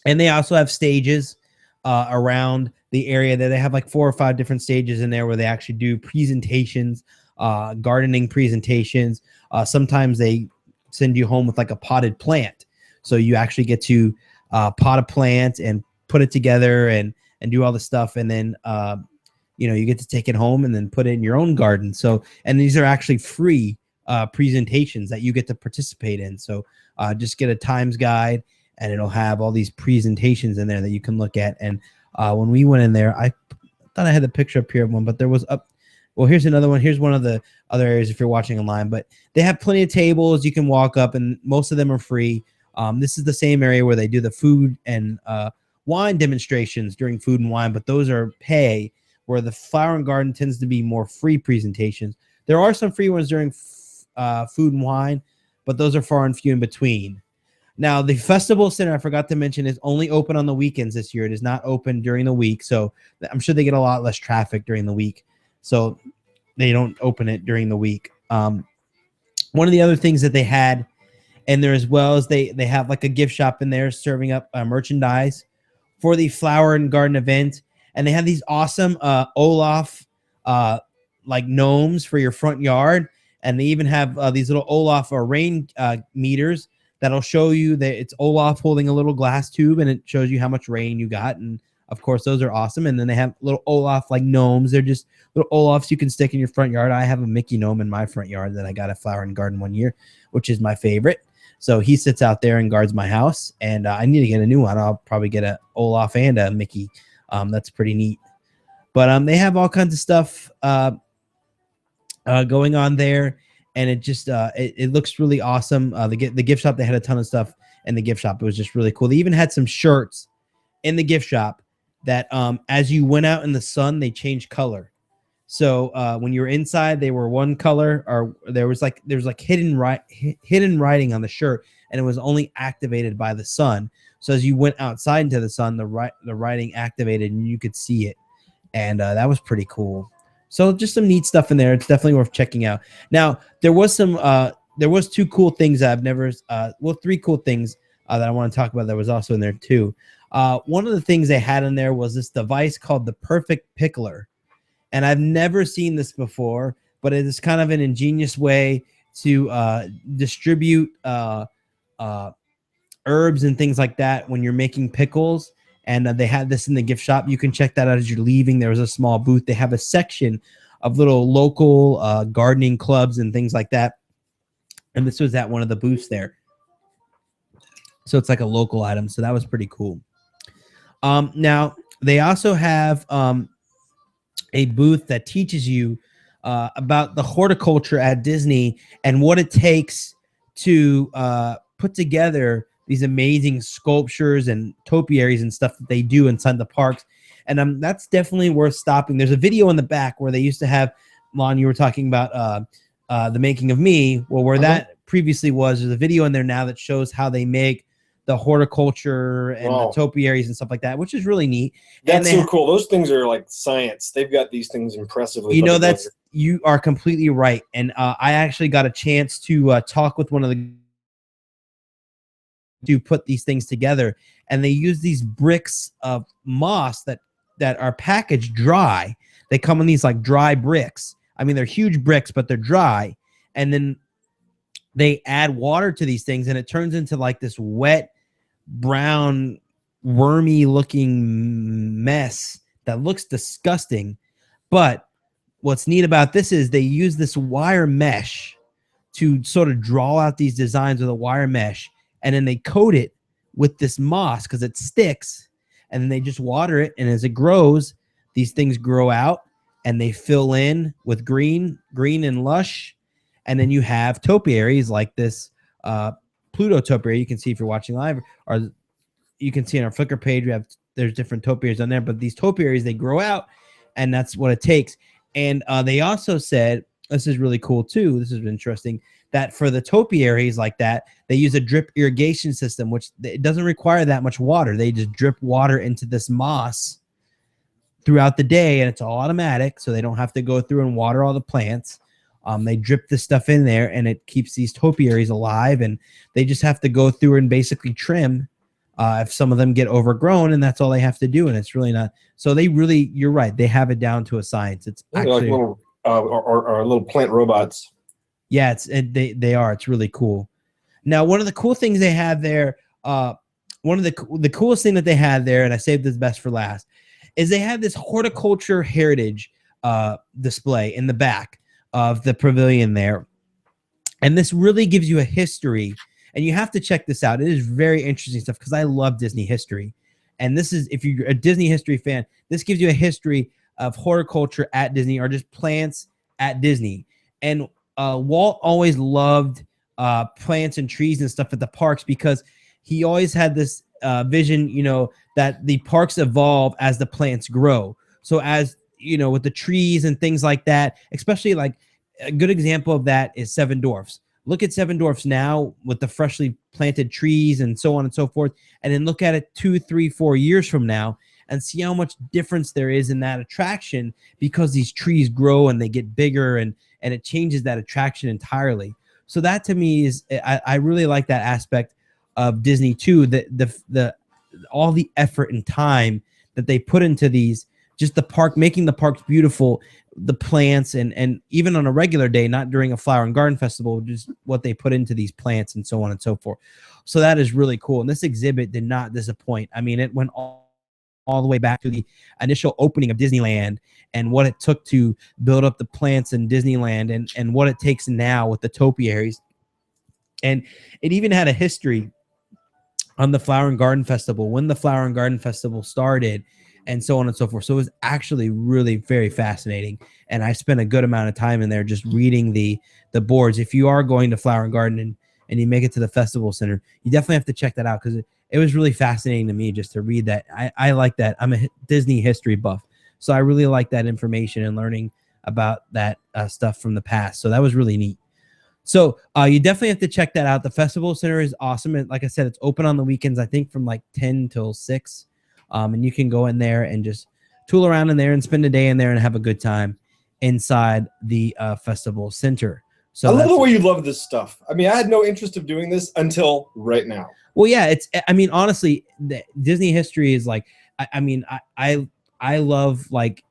they also have stages around the area there. They have like 4 or 5 different stages in there where they actually do presentations, gardening presentations. Sometimes they send you home with like a potted plant. So you actually get to pot a plant and put it together and do all the stuff. And then, you get to take it home and then put it in your own garden. So, and these are actually free presentations that you get to participate in. So just get a Times guide and it'll have all these presentations in there that you can look at. And when we went in there, I thought I had the picture up here of one, but there was well, here's another one. Here's one of the other areas if you're watching online, but they have plenty of tables. You can walk up and most of them are free. This is the same area where they do the food and wine demonstrations during food and wine, but those are pay, where the flower and garden tends to be more free presentations. There are some free ones during food and wine, but those are far and few in between. Now, the festival center, I forgot to mention, is only open on the weekends this year. It is not open during the week, so I'm sure they get a lot less traffic during the week, so they don't open it during the week. One of the other things that they had in there as well is they have like a gift shop in there serving up merchandise for the flower and garden event. And they have these awesome Olaf like gnomes for your front yard. And they even have these little Olaf rain meters that'll show you that it's Olaf holding a little glass tube and it shows you how much rain you got. And of course, those are awesome. And then they have little Olaf like gnomes. They're just little Olafs you can stick in your front yard. I have a Mickey gnome in my front yard that I got at Flower and Garden one year, which is my favorite. So he sits out there and guards my house. And I need to get a new one. I'll probably get a Olaf and a Mickey. That's pretty neat. But they have all kinds of stuff going on there, and it just it looks really awesome. The gift shop, they had a ton of stuff in the gift shop. It was just really cool. They even had some shirts in the gift shop that as you went out in the sun, they changed color. So when you were inside, they were one color, or there was like hidden writing on the shirt, and it was only activated by the sun. So as you went outside into the sun, the writing activated and you could see it. And that was pretty cool. So just some neat stuff in there. It's definitely worth checking out. Now, there was 2 cool things that I've never, 3 cool things that I want to talk about that was also in there too. One of the things they had in there was this device called the Perfect Pickler. And I've never seen this before, but it is kind of an ingenious way to distribute herbs and things like that when you're making pickles. And they had this in the gift shop. You can check that out as you're leaving. There was a small booth. They have a section of little local gardening clubs and things like that. And this was at one of the booths there. So it's like a local item. So that was pretty cool. Now, they also have a booth that teaches you about the horticulture at Disney and what it takes to put together these amazing sculptures and topiaries and stuff that they do inside the parks. And that's definitely worth stopping. There's a video in the back where they used to have, Lon, you were talking about the making of me. Well, where that previously was, there's a video in there now that shows how they make the horticulture and the topiaries and stuff like that, which is really neat. That's so cool. Those things are like science. They've got these things impressively. You are completely right. And I actually got a chance to talk with one of the to put these things together, and they use these bricks of moss that are packaged dry. They come in these like dry bricks. I mean, they're huge bricks, but they're dry. And then they add water to these things, and it turns into like this wet, brown, wormy looking mess that looks disgusting. But what's neat about this is they use this wire mesh to sort of draw out these designs with a wire mesh. And then they coat it with this moss because it sticks, and then they just water it. And as it grows, these things grow out and they fill in with green and lush. And then you have topiaries like this Pluto topiary. You can see if you're watching live, or you can see on our Flickr page, there's different topiaries on there, but these topiaries, they grow out, and that's what it takes. And they also said, this is really cool too, this is interesting, that for the topiaries like that, they use a drip irrigation system, which it doesn't require that much water. They just drip water into this moss throughout the day, and it's all automatic, so they don't have to go through and water all the plants. They drip this stuff in there, and it keeps these topiaries alive, and they just have to go through and basically trim if some of them get overgrown, and that's all they have to do. And it's really not. So they really, you're right, they have it down to a science. It's actually like little or little plant robots. Yeah, they are. It's really cool. Now, one of the cool things they have there, one of the coolest thing that they had there, and I saved this best for last, is they have this horticulture heritage display in the back of the pavilion there. And this really gives you a history, and you have to check this out. It is very interesting stuff because I love Disney history. And this is, if you're a Disney history fan, this gives you a history of horticulture at Disney, or just plants at Disney. And Walt always loved plants and trees and stuff at the parks because he always had this vision, you know, that the parks evolve as the plants grow. So as, you know, with the trees and things like that, especially like a good example of that is Seven Dwarfs. Look at Seven Dwarfs now with the freshly planted trees and so on and so forth. And then look at it 2, 3, 4 years from now and see how much difference there is in that attraction, because these trees grow and they get bigger, and it changes that attraction entirely. So that to me is, I really like that aspect of Disney too, the all the effort and time that they put into these, just the park, making the parks beautiful, the plants, and even on a regular day, not during a flower and garden festival, just what they put into these plants and so on and so forth. So that is really cool. And this exhibit did not disappoint. I mean, it went all the way back to the initial opening of Disneyland and what it took to build up the plants in Disneyland, and what it takes now with the topiaries. And it even had a history on the Flower and Garden Festival, when the Flower and Garden Festival started, and so on and so forth. So it was actually really very fascinating. And I spent a good amount of time in there just reading the boards. If you are going to Flower and Garden and you make it to the festival center, you definitely have to check that out, because it was really fascinating to me just to read that. I like that. I'm a Disney history buff, so I really like that information and learning about that stuff from the past. So that was really neat. So you definitely have to check that out. The festival center is awesome. And like I said, it's open on the weekends, I think from like 10 till 6. And you can go in there and just tool around in there and spend a day in there and have a good time inside the festival center. So I love the way you love this stuff. I mean, I had no interest of doing this until right now. Well, yeah, I mean, honestly, the Disney history is like, I love like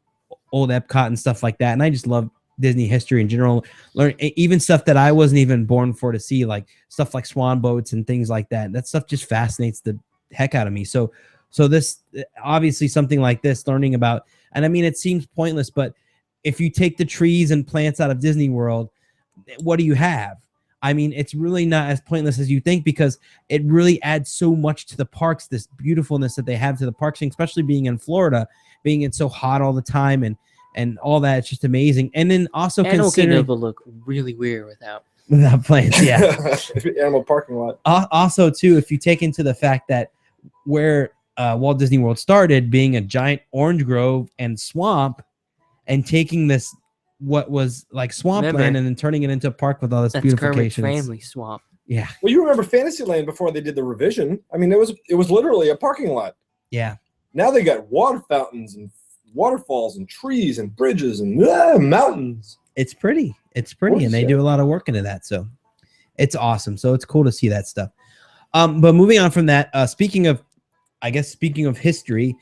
old Epcot and stuff like that. And I just love Disney history in general, learn even stuff that I wasn't even born for to see, like stuff like swan boats and things like that. That stuff just fascinates the heck out of me. So this, obviously something like this, learning about, and I mean, it seems pointless, but if you take the trees and plants out of Disney World, what do you have? I mean, it's really not as pointless as you think, because it really adds so much to the parks, this beautifulness that they have to the parks, and especially being in Florida, being it's so hot all the time and all that. It's just amazing. And then also considering it will look really weird without plants. Yeah. Animal parking lot. Also too, if you take into the fact that where Walt Disney World started being a giant orange grove and swamp, and taking this, what was like swampland, and then turning it into a park with all this beautification. Family swamp. Yeah. Well, you remember Fantasyland before they did the revision. I mean, it was literally a parking lot. Yeah. Now they got water fountains and waterfalls and trees and bridges and mountains. It's pretty. It's pretty, and they do a lot of work into that. So it's awesome. So it's cool to see that stuff. But moving on from that, speaking of history,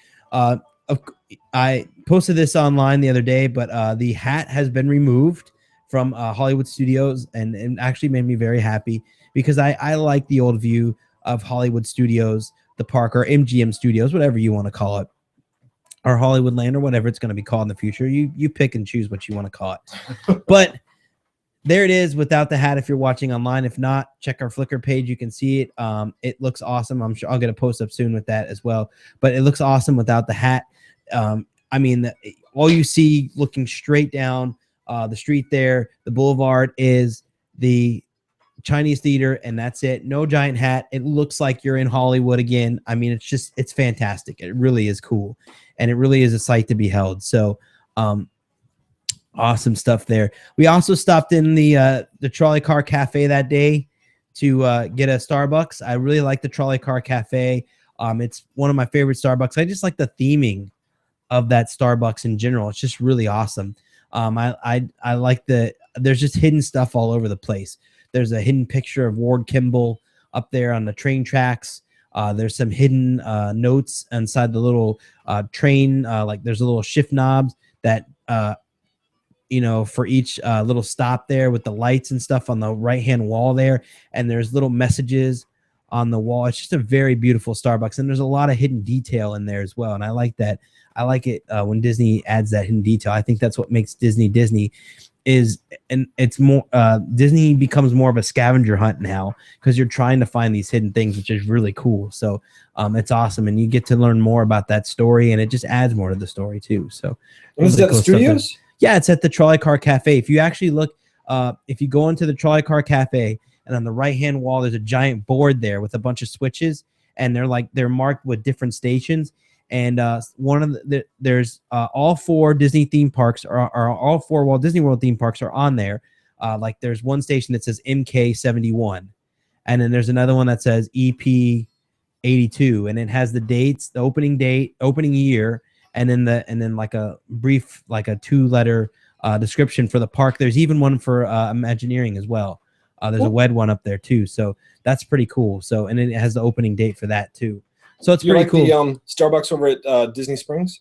I posted this online the other day, but the hat has been removed from Hollywood Studios, and it actually made me very happy, because I like the old view of Hollywood Studios, the park, or MGM Studios, whatever you want to call it, or Hollywood Land, or whatever it's going to be called in the future. You pick and choose what you want to call it. But there it is without the hat if you're watching online. If not, check our Flickr page. You can see it. It looks awesome. I'm sure I'll get a post up soon with that as well. But it looks awesome without the hat. I mean, all you see looking straight down the street there, the boulevard, is the Chinese theater, and that's it. No giant hat. It looks like you're in Hollywood again. I mean, it's fantastic. It really is cool, and it really is a sight to be held. So, awesome stuff there. We also stopped in the Trolley Car Cafe that day to get a Starbucks. I really like the Trolley Car Cafe. It's one of my favorite Starbucks. I just like the theming of that Starbucks in general. It's just really awesome. I like there's just hidden stuff all over the place. There's a hidden picture of Ward Kimball up there on the train tracks. There's some hidden notes inside the little train. Like there's a little shift knobs that, for each little stop there with the lights and stuff on the right-hand wall there. And there's little messages on the wall. It's just a very beautiful Starbucks. And there's a lot of hidden detail in there as well. And I like that. I like it when Disney adds that hidden detail. I think that's what makes Disney and it's more Disney becomes more of a scavenger hunt now because you're trying to find these hidden things, which is really cool. So it's awesome, and you get to learn more about that story, and it just adds more to the story too. So is that cool studios? Yeah, it's at the Trolley Car Cafe. If you actually look, if you go into the Trolley Car Cafe, and on the right-hand wall, there's a giant board there with a bunch of switches, and they're marked with different stations. And one of there's all 4 Disney theme parks are all 4 Walt Disney World theme parks are on there. Like there's one station that says MK71, and then there's another one that says EP82, and it has the dates, the opening date, opening year, and then like a brief, like a 2-letter description for the park. There's even one for Imagineering as well. There's a WED one up there too, so that's pretty cool. So and it has the opening date for that too. So it's pretty cool. The Starbucks over at Disney Springs?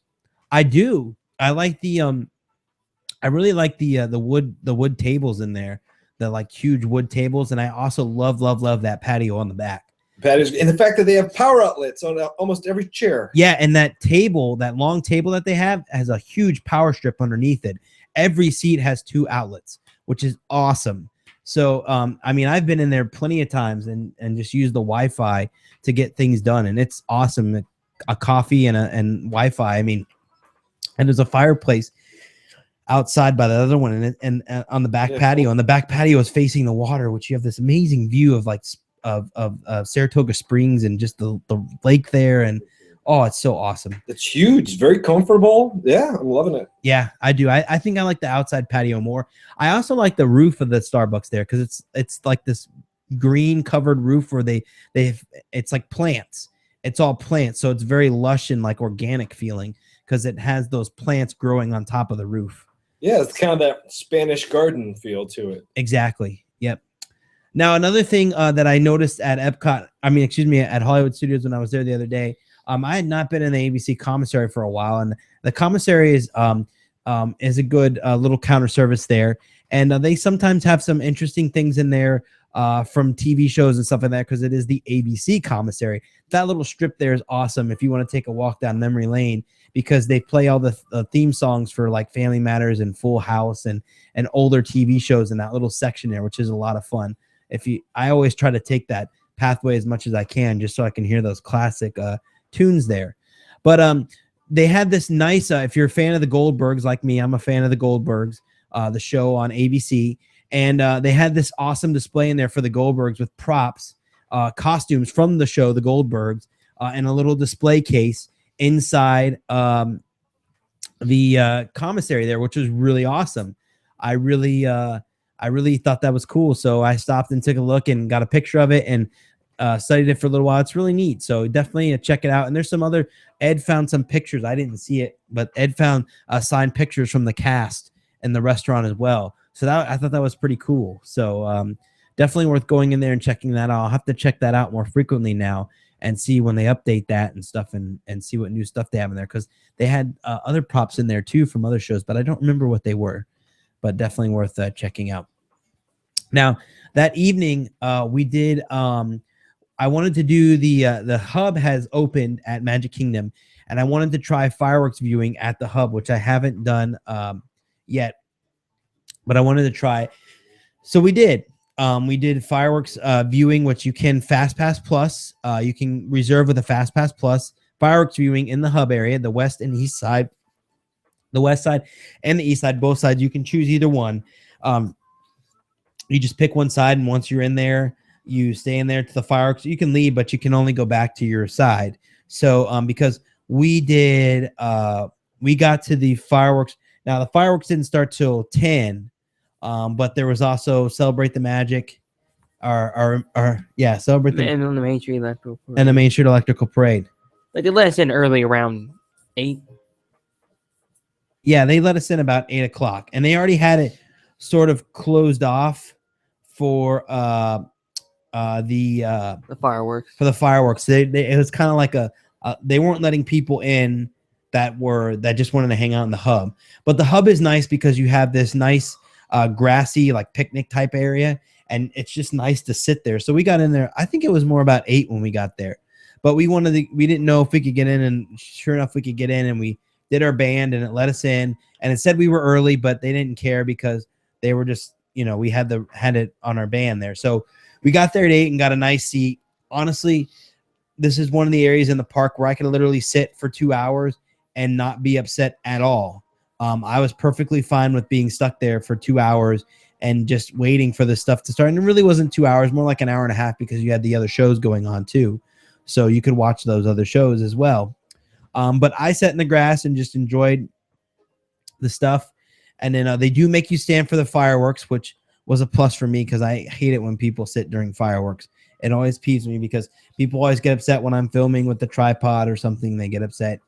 I do. I like the I really like the wood tables in there, the like huge wood tables, and I also love that patio on the back. Patios, and the fact that they have power outlets on almost every chair. Yeah, and that table, that long table that they have, has a huge power strip underneath it. Every seat has 2 outlets, which is awesome. So, I mean, I've been in there plenty of times and just used the Wi-Fi to get things done, and it's awesome. A coffee and Wi-Fi. I mean, and there's a fireplace outside by the other one, and on the back patio. And the back patio is facing the water, which you have this amazing view of like of Saratoga Springs and just the lake there, and oh, it's so awesome. It's huge, very comfortable. Yeah, I'm loving it. Yeah, I do. I think I like the outside patio more. I also like the roof of the Starbucks there because it's like this green covered roof where it's like plants. It's all plants, so it's very lush and like organic feeling because it has those plants growing on top of the roof. Yeah, it's kind of that Spanish garden feel to it. Exactly. Yep. Now another thing that I noticed at Epcot, at Hollywood Studios when I was there the other day. I had not been in the ABC commissary for a while, and the commissary is a good little counter service there, and they sometimes have some interesting things in there from TV shows and stuff like that because it is the ABC commissary. That little strip there is awesome if you want to take a walk down memory lane because they play all the theme songs for like Family Matters and Full House and older TV shows in that little section there, which is a lot of fun. I always try to take that pathway as much as I can just so I can hear those classic tunes there. But they had this nice if you're a fan of the Goldbergs like me, I'm a fan of the Goldbergs, the show on ABC, and they had this awesome display in there for the Goldbergs with props, costumes from the show the Goldbergs, and a little display case inside the commissary there, which was really awesome. I really thought that was cool, so I stopped and took a look and got a picture of it and studied it for a little while. It's really neat. So definitely check it out. And there's some other, Ed found some pictures. I didn't see it, but Ed found signed pictures from the cast in the restaurant as well. So I thought that was pretty cool. So definitely worth going in there and checking that out. I'll have to check that out more frequently now and see when they update that and stuff and see what new stuff they have in there. Cause they had other props in there too from other shows, but I don't remember what they were, but definitely worth checking out. Now that evening we did, I wanted to do the hub has opened at Magic Kingdom, and I wanted to try fireworks viewing at the hub, which I haven't done yet, but I wanted to try. So we did. We did fireworks viewing, which you can Fast Pass Plus. You can reserve with a Fast Pass Plus fireworks viewing in the hub area, the west and east side, the west side and the east side, both sides. You can choose either one. you just pick one side, and once you're in there, you stay in there to the fireworks. You can leave, but you can only go back to your side. So because we got to the fireworks. Now the fireworks didn't start till 10, but there was also Celebrate the Magic, Celebrate the And on the Main Street Electrical Parade. and the Main Street Electrical Parade. Like they let us in early around 8. Yeah, they let us in about 8 o'clock, and they already had it sort of closed off for The fireworks. for the fireworks. It was kind of like they weren't letting people in that just wanted to hang out in the hub. But the hub is nice because you have this nice grassy like picnic type area, and it's just nice to sit there. So we got in there. I think it was more about 8 when we got there, but we didn't know if we could get in, and sure enough we could get in, and we did our band and it let us in, and it said we were early, but they didn't care because they were just, we had it on our band there. So we got there at 8 and got a nice seat. Honestly, this is one of the areas in the park where I could literally sit for 2 hours and not be upset at all. I was perfectly fine with being stuck there for 2 hours and just waiting for this stuff to start. And it really wasn't 2 hours, more like an hour and a half, because you had the other shows going on too. So you could watch those other shows as well. But I sat in the grass and just enjoyed the stuff. And then they do make you stand for the fireworks, which was a plus for me because I hate it when people sit during fireworks. It always peeves me because people always get upset when I'm filming with the tripod or something. They get upset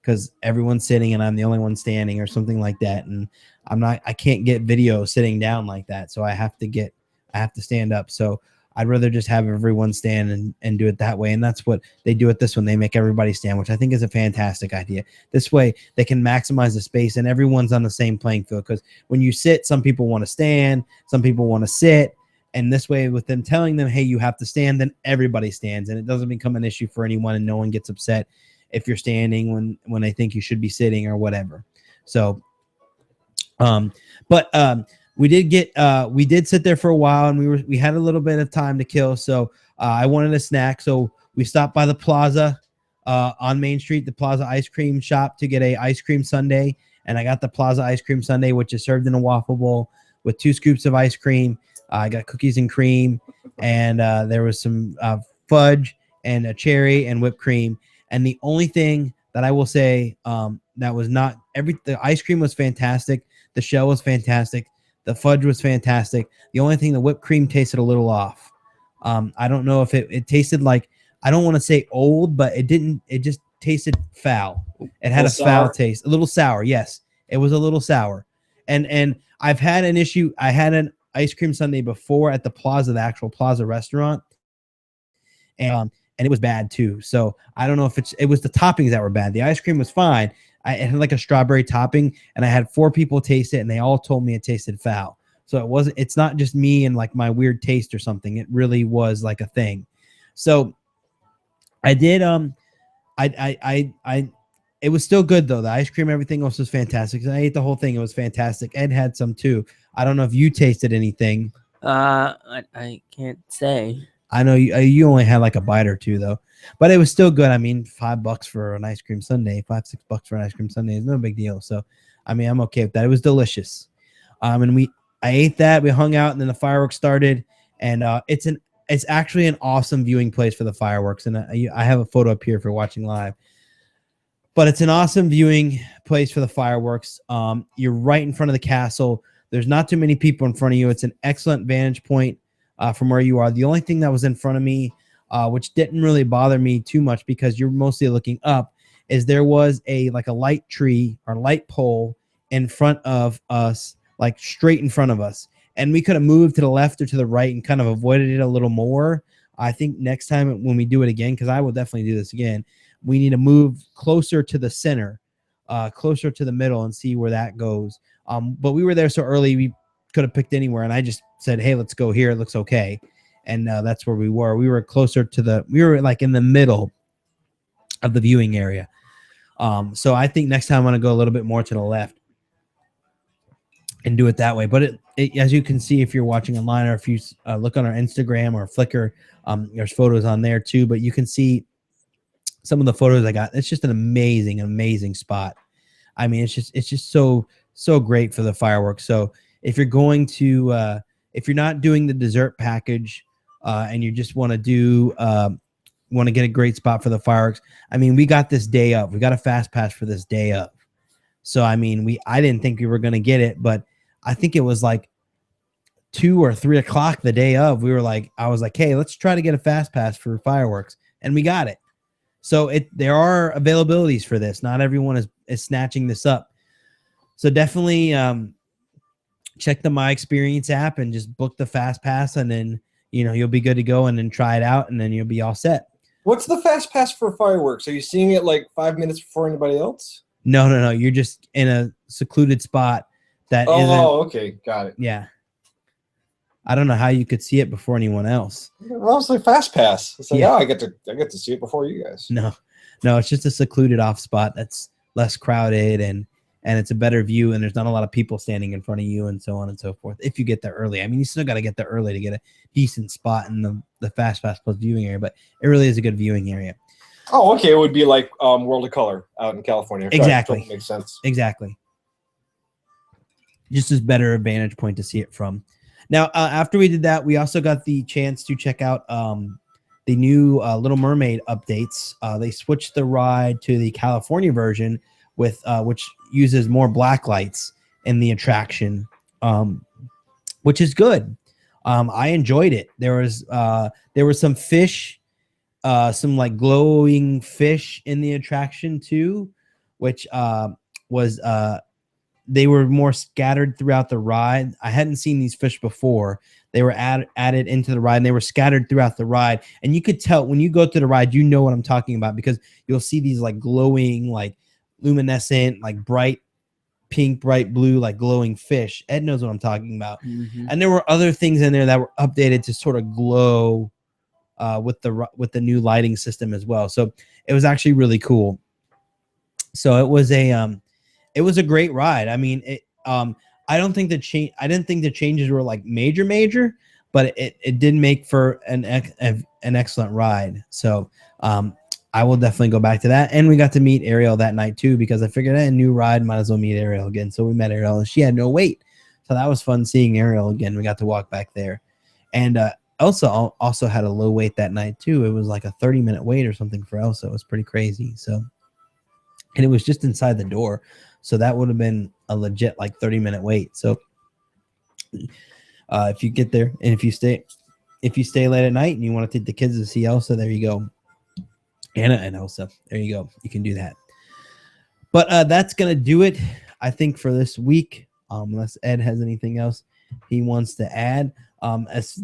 because everyone's sitting and I'm the only one standing or something like that. And I can't get video sitting down like that. So I have to stand up. So I'd rather just have everyone stand and do it that way. And that's what they do at this one. They make everybody stand, which I think is a fantastic idea. This way they can maximize the space and everyone's on the same playing field. Because when you sit, some people want to stand, some people want to sit. And this way, with them telling them, hey, you have to stand, then everybody stands. And it doesn't become an issue for anyone, and no one gets upset if you're standing when they think you should be sitting or whatever. So, we did sit there for a while, and we had a little bit of time to kill. So I wanted a snack. So we stopped by the Plaza on Main Street, the Plaza ice cream shop, to get a ice cream sundae. And I got the Plaza ice cream sundae, which is served in a waffle bowl with 2 scoops of ice cream. I got cookies and cream, and there was some fudge and a cherry and whipped cream. And the only thing that I will say that was not the ice cream was fantastic. The shell was fantastic. The fudge was fantastic. The only thing, the whipped cream tasted a little off. I don't know if it tasted like, I don't want to say old, but it didn't. It just tasted foul. It had a foul taste, a little sour. Yes, it was a little sour. And I've had an issue. I had an ice cream sundae before at the Plaza, the actual Plaza restaurant, and it was bad too. So I don't know if it was the toppings that were bad. The ice cream was fine. It had like a strawberry topping, and I had 4 people taste it, and they all told me it tasted foul. So it's not just me and like my weird taste or something. It really was like a thing. So I did, it was still good though. The ice cream, everything else was fantastic. I ate the whole thing. It was fantastic. Ed had some too. I don't know if you tasted anything. I can't say. I know you only had like a bite or 2 though, but it was still good. I mean, $5 for an ice cream sundae, $5-6 for an ice cream sundae is no big deal. So, I mean, I'm okay with that. It was delicious. And I ate that. We hung out, and then the fireworks started. And it's actually an awesome viewing place for the fireworks. And I have a photo up here if you're watching live. But it's an awesome viewing place for the fireworks. You're right in front of the castle. There's not too many people in front of you. It's an excellent vantage point from where you are. The only thing that was in front of me, which didn't really bother me too much because you're mostly looking up, is there was a light tree or light pole in front of us, like straight in front of us. And we could have moved to the left or to the right and kind of avoided it a little more. I think next time when we do it again, because I will definitely do this again, we need to move closer to the center, closer to the middle, and see where that goes. But we were there so early, we could have picked anywhere. And I just said, hey, let's go here. It looks okay. And that's where we were. We were closer to we were like in the middle of the viewing area. So I think next time I'm going to go a little bit more to the left and do it that way. But as you can see, if you're watching online, or if you look on our Instagram or Flickr, there's photos on there too. But you can see some of the photos I got. It's just an amazing spot. I mean, it's just so great for the fireworks. So if you're going to if you're not doing the dessert package and you just want to do want to get a great spot for the fireworks, I mean, we got this day up. We got a fast pass for this day up. So I mean, I didn't think we were going to get it, but I think it was like 2 or 3 o'clock the day of. I was like, hey, let's try to get a fast pass for fireworks, and we got it. So there are availabilities for this. Not everyone is snatching this up. So definitely check the My Experience app and just book the fast pass, and then you'll be good to go, and then try it out, and then you'll be all set. What's the fast pass for fireworks? Are you seeing it like 5 minutes before anybody else? No. You're just in a secluded spot that isn't. Oh, okay, got it. Yeah. I don't know how you could see it before anyone else. Well, it's like fast pass. It's like, Yeah. I get to see it before you guys. No, it's just a secluded off spot that's less crowded, and it's a better view, and there's not a lot of people standing in front of you, and so on and so forth. If you get there early, I mean, you still got to get there early to get a decent spot in the fast pass plus viewing area, but it really is a good viewing area. Oh, okay. It would be like World of Color out in California. Exactly. Makes sense. Exactly. Just as better a vantage point to see it from. Now, after we did that, we also got the chance to check out the new Little Mermaid updates. They switched the ride to the California version with which uses more black lights in the attraction, which is good. I enjoyed it. There was some fish, some like glowing fish in the attraction too, which was they were more scattered throughout the ride. I hadn't seen these fish before. They were added into the ride, and they were scattered throughout the ride. And you could tell when you go through the ride, you know what I'm talking about, because you'll see these like glowing, like luminescent, like bright pink, bright blue, like glowing fish. Ed knows what I'm talking about. Mm-hmm. And there were other things in there that were updated to sort of glow with the new lighting system as well. So it was actually really cool. So it was a great ride. I mean, I didn't think the changes were like major, but it did make for an excellent ride. So I will definitely go back to that. And we got to meet Ariel that night too, because I figured a new ride, might as well meet Ariel again. So we met Ariel, and she had no wait. So that was fun seeing Ariel again. We got to walk back there. And Elsa also had a low wait that night too. It was like a 30-minute wait or something for Elsa. It was pretty crazy. So, and it was just inside the door. So that would have been a legit like 30-minute wait. So if you get there, and if you stay late at night and you want to take the kids to see Elsa, there you go. Anna and Elsa, there you go. You can do that. But that's gonna do it, I think, for this week. Unless Ed has anything else he wants to add.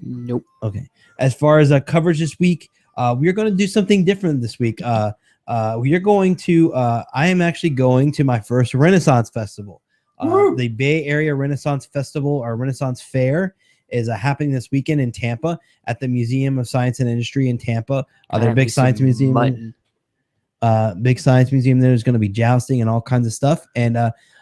Nope. Okay. As far as coverage this week, we're going to do something different this week. We are going to. I am actually going to my first Renaissance Festival. The Bay Area Renaissance Festival, or Renaissance Fair, is happening this weekend in Tampa at the Museum of Science and Industry in Tampa. Their big science museum. Big science museum. There's going to be jousting and all kinds of stuff. And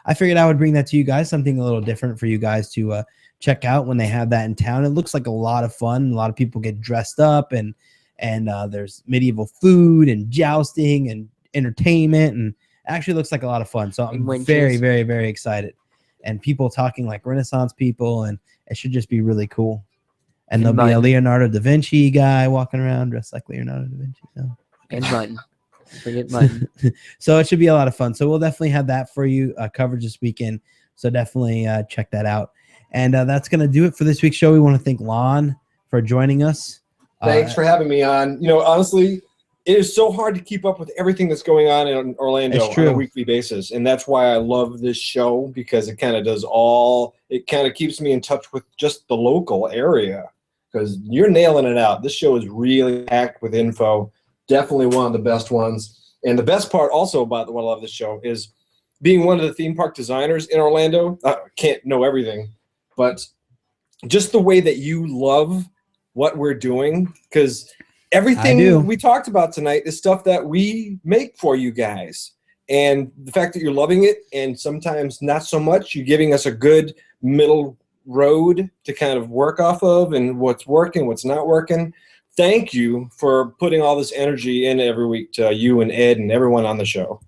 I figured I would bring that to you guys, something a little different for you guys to check out when they have that in town. It looks like a lot of fun. A lot of people get dressed up, and there's medieval food and jousting and entertainment, and actually looks like a lot of fun. So I'm very, very, very excited. And people talking like Renaissance people, and it should just be really cool. And there'll be a Leonardo da Vinci guy walking around dressed like Leonardo da Vinci. So. And Mutton. Forget Mutton. So it should be a lot of fun. So we'll definitely have that for you, coverage this weekend. So definitely check that out. And that's going to do it for this week's show. We want to thank Lon for joining us. Thanks for having me on. You know, honestly, it is so hard to keep up with everything that's going on in Orlando on a weekly basis. And that's why I love this show, because it kind of does it kind of keeps me in touch with just the local area, because you're nailing it out. This show is really packed with info. Definitely one of the best ones. And the best part also about what I love this show is being one of the theme park designers in Orlando. I can't know everything, but just the way that you love what we're doing, because everything we talked about tonight is stuff that we make for you guys. And the fact that you're loving it, and sometimes not so much, you're giving us a good middle road to kind of work off of, and what's working, what's not working. Thank you for putting all this energy in every week to you and Ed and everyone on the show.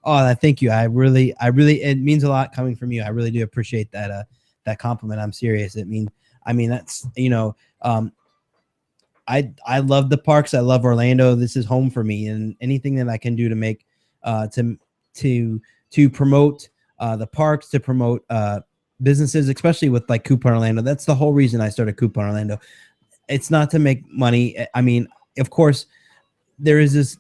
Oh, thank you. I really, it means a lot coming from you. I really do appreciate that compliment. I'm serious. I mean, that's, I love the parks. I love Orlando. This is home for me, and anything that I can do to make to promote the parks, to promote businesses, especially with like Coupon Orlando. That's the whole reason I started Coupon Orlando. It's not to make money. I mean, of course, there is this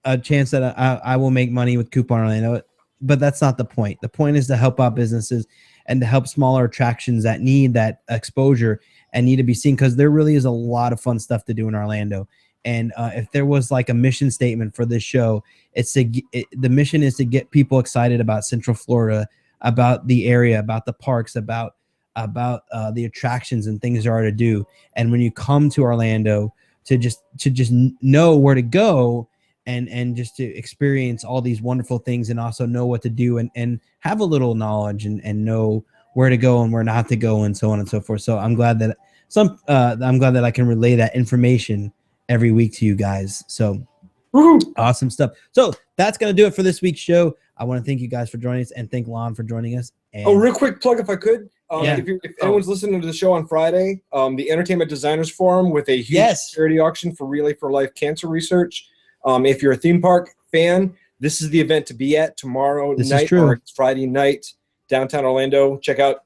a chance that I will make money with Coupon Orlando, but that's not the point. The point is to help out businesses and to help smaller attractions that need that exposure and need to be seen, because there really is a lot of fun stuff to do in Orlando. And if there was like a mission statement for this show, the mission is to get people excited about Central Florida, about the area, about the parks, about the attractions and things there are to do. And when you come to Orlando, to just know where to go and just to experience all these wonderful things, and also know what to do and have a little knowledge and know where to go and where not to go, and so on and so forth. So I'm glad that I can relay that information every week to you guys. So awesome stuff. So that's going to do it for this week's show. I want to thank you guys for joining us, and thank Lon for joining us. And real quick plug if I could. Yeah. If anyone's listening to the show on Friday, the Entertainment Designers Forum with a huge charity auction for Relay for Life cancer research. If you're a theme park fan, this is the event to be at tomorrow night or Friday night, downtown Orlando. Check out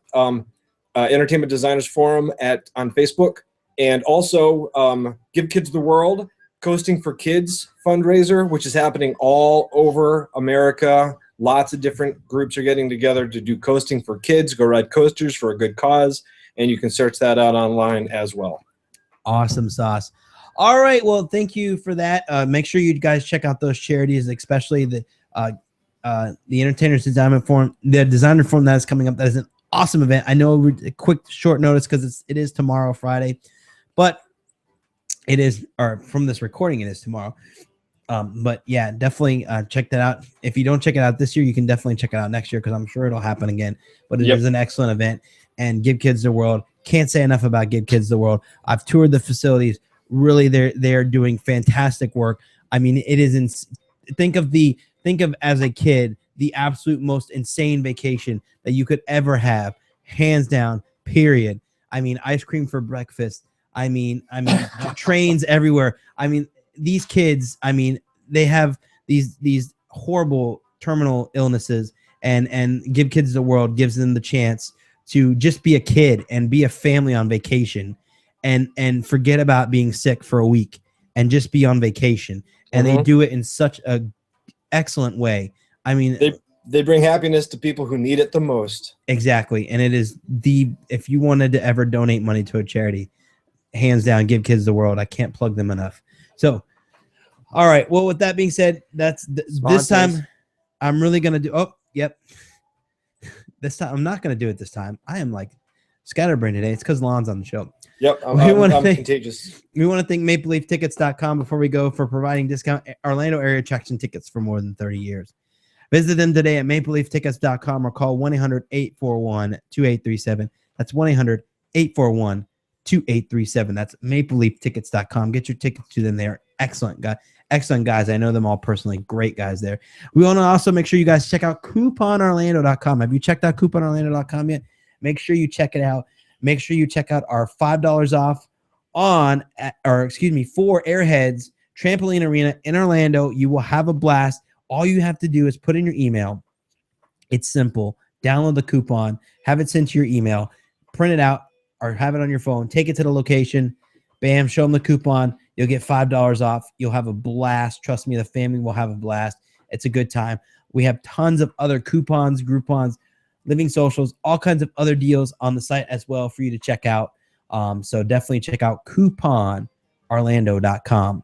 Entertainment Designers Forum on Facebook, and also Give Kids the World Coasting for Kids fundraiser, which is happening all over America. Lots of different groups are getting together to do coasting for kids. Go ride coasters for a good cause, and you can search that out online as well. Awesome sauce. All right, well, thank you for that. Make sure you guys check out those charities, especially the Entertainers Designer Forum. The Designer Forum that is coming up. That is an awesome event. I know a quick short notice because it is tomorrow, Friday, but it is, or from this recording, it is tomorrow. But yeah, definitely check that out. If you don't check it out this year, you can definitely check it out next year, because I'm sure it'll happen again. But it is an excellent event. And Give Kids the World, can't say enough about Give Kids the World. I've toured the facilities. Really, they're doing fantastic work. I mean, it is think of as a kid the absolute most insane vacation that you could ever have, hands down, period. I mean, ice cream for breakfast. I mean, trains everywhere. I mean, these kids, I mean, they have these horrible terminal illnesses, and Give Kids the World gives them the chance to just be a kid and be a family on vacation, and forget about being sick for a week and just be on vacation. And they do it in such a excellent way. I mean, they bring happiness to people who need it the most. Exactly. And it is if you wanted to ever donate money to a charity, hands down, Give Kids the World. I can't plug them enough. So, all right. Well, with that being said, this time I'm really going to do. Oh, yep. This time I'm not going to do it this time. I am like scatterbrained today. It's because Lon's on the show. Yep. I'm contagious. We want to thank MapleLeafTickets.com before we go for providing discount Orlando area attraction tickets for more than 30 years. Visit them today at MapleLeafTickets.com or call 1-800-841-2837. That's 1-800-841-2837. That's MapleLeafTickets.com. Get your tickets to them. They are excellent guys. I know them all personally. Great guys there. We want to also make sure you guys check out CouponOrlando.com. Have you checked out CouponOrlando.com yet? Make sure you check it out. Make sure you check out our $5 off for Airheads Trampoline Arena in Orlando. You will have a blast. All you have to do is put in your email. It's simple. Download the coupon, have it sent to your email, print it out, or have it on your phone. Take it to the location. Bam, show them the coupon. You'll get $5 off. You'll have a blast. Trust me, the family will have a blast. It's a good time. We have tons of other coupons, Groupons, Living Socials, all kinds of other deals on the site as well for you to check out. So definitely check out CouponOrlando.com.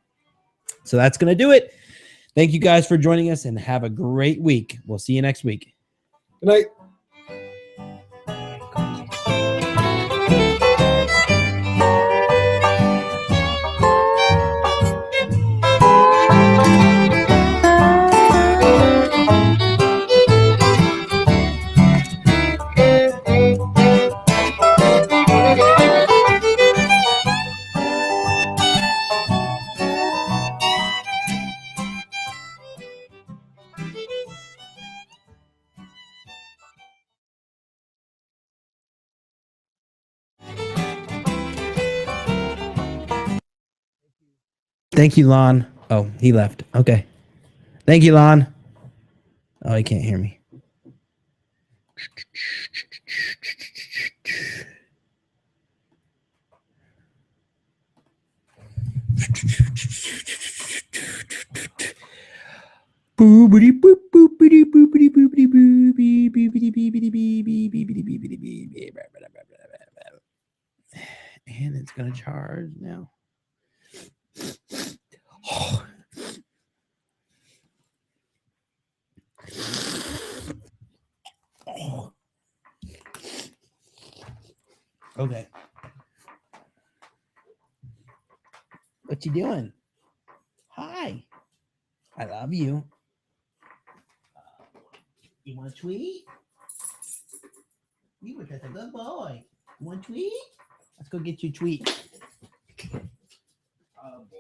So that's going to do it. Thank you guys for joining us, and have a great week. We'll see you next week. Good night. Thank you, Lon. Oh, he left. Okay. Thank you, Lon. Oh, he can't hear me. Boopity boop boopity boopity boopity boopity boopity boopity boopity boopity. And it's gonna charge now. Okay. What you doing? Hi. I love you. You want a tweet? You were just a good boy. You want a tweet? Let's go get you a tweet. Oh boy.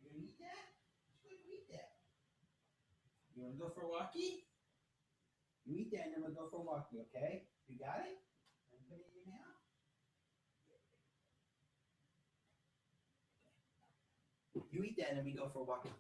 You eat that? Let's go eat that. You want to go for a walkie? You eat that and then we'll go for a walkie, okay? You got it? I'm putting it in now. You eat that and then we go for a walkie.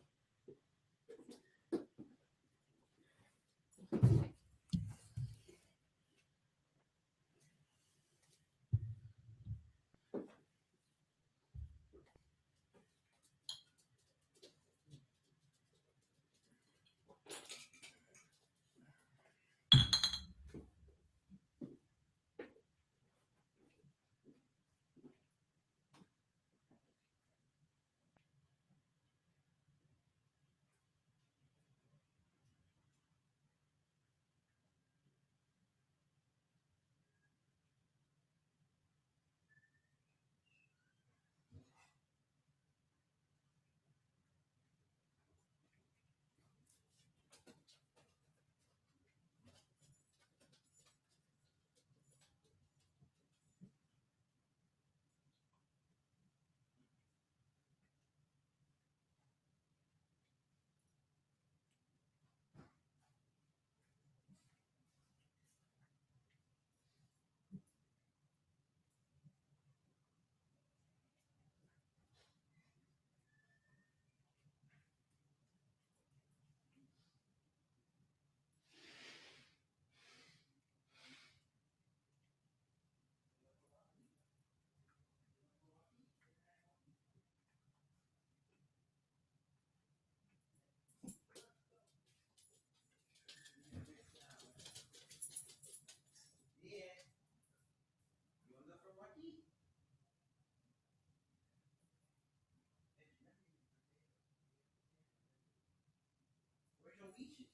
Where's your leashes?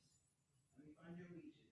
Let me find your leashes.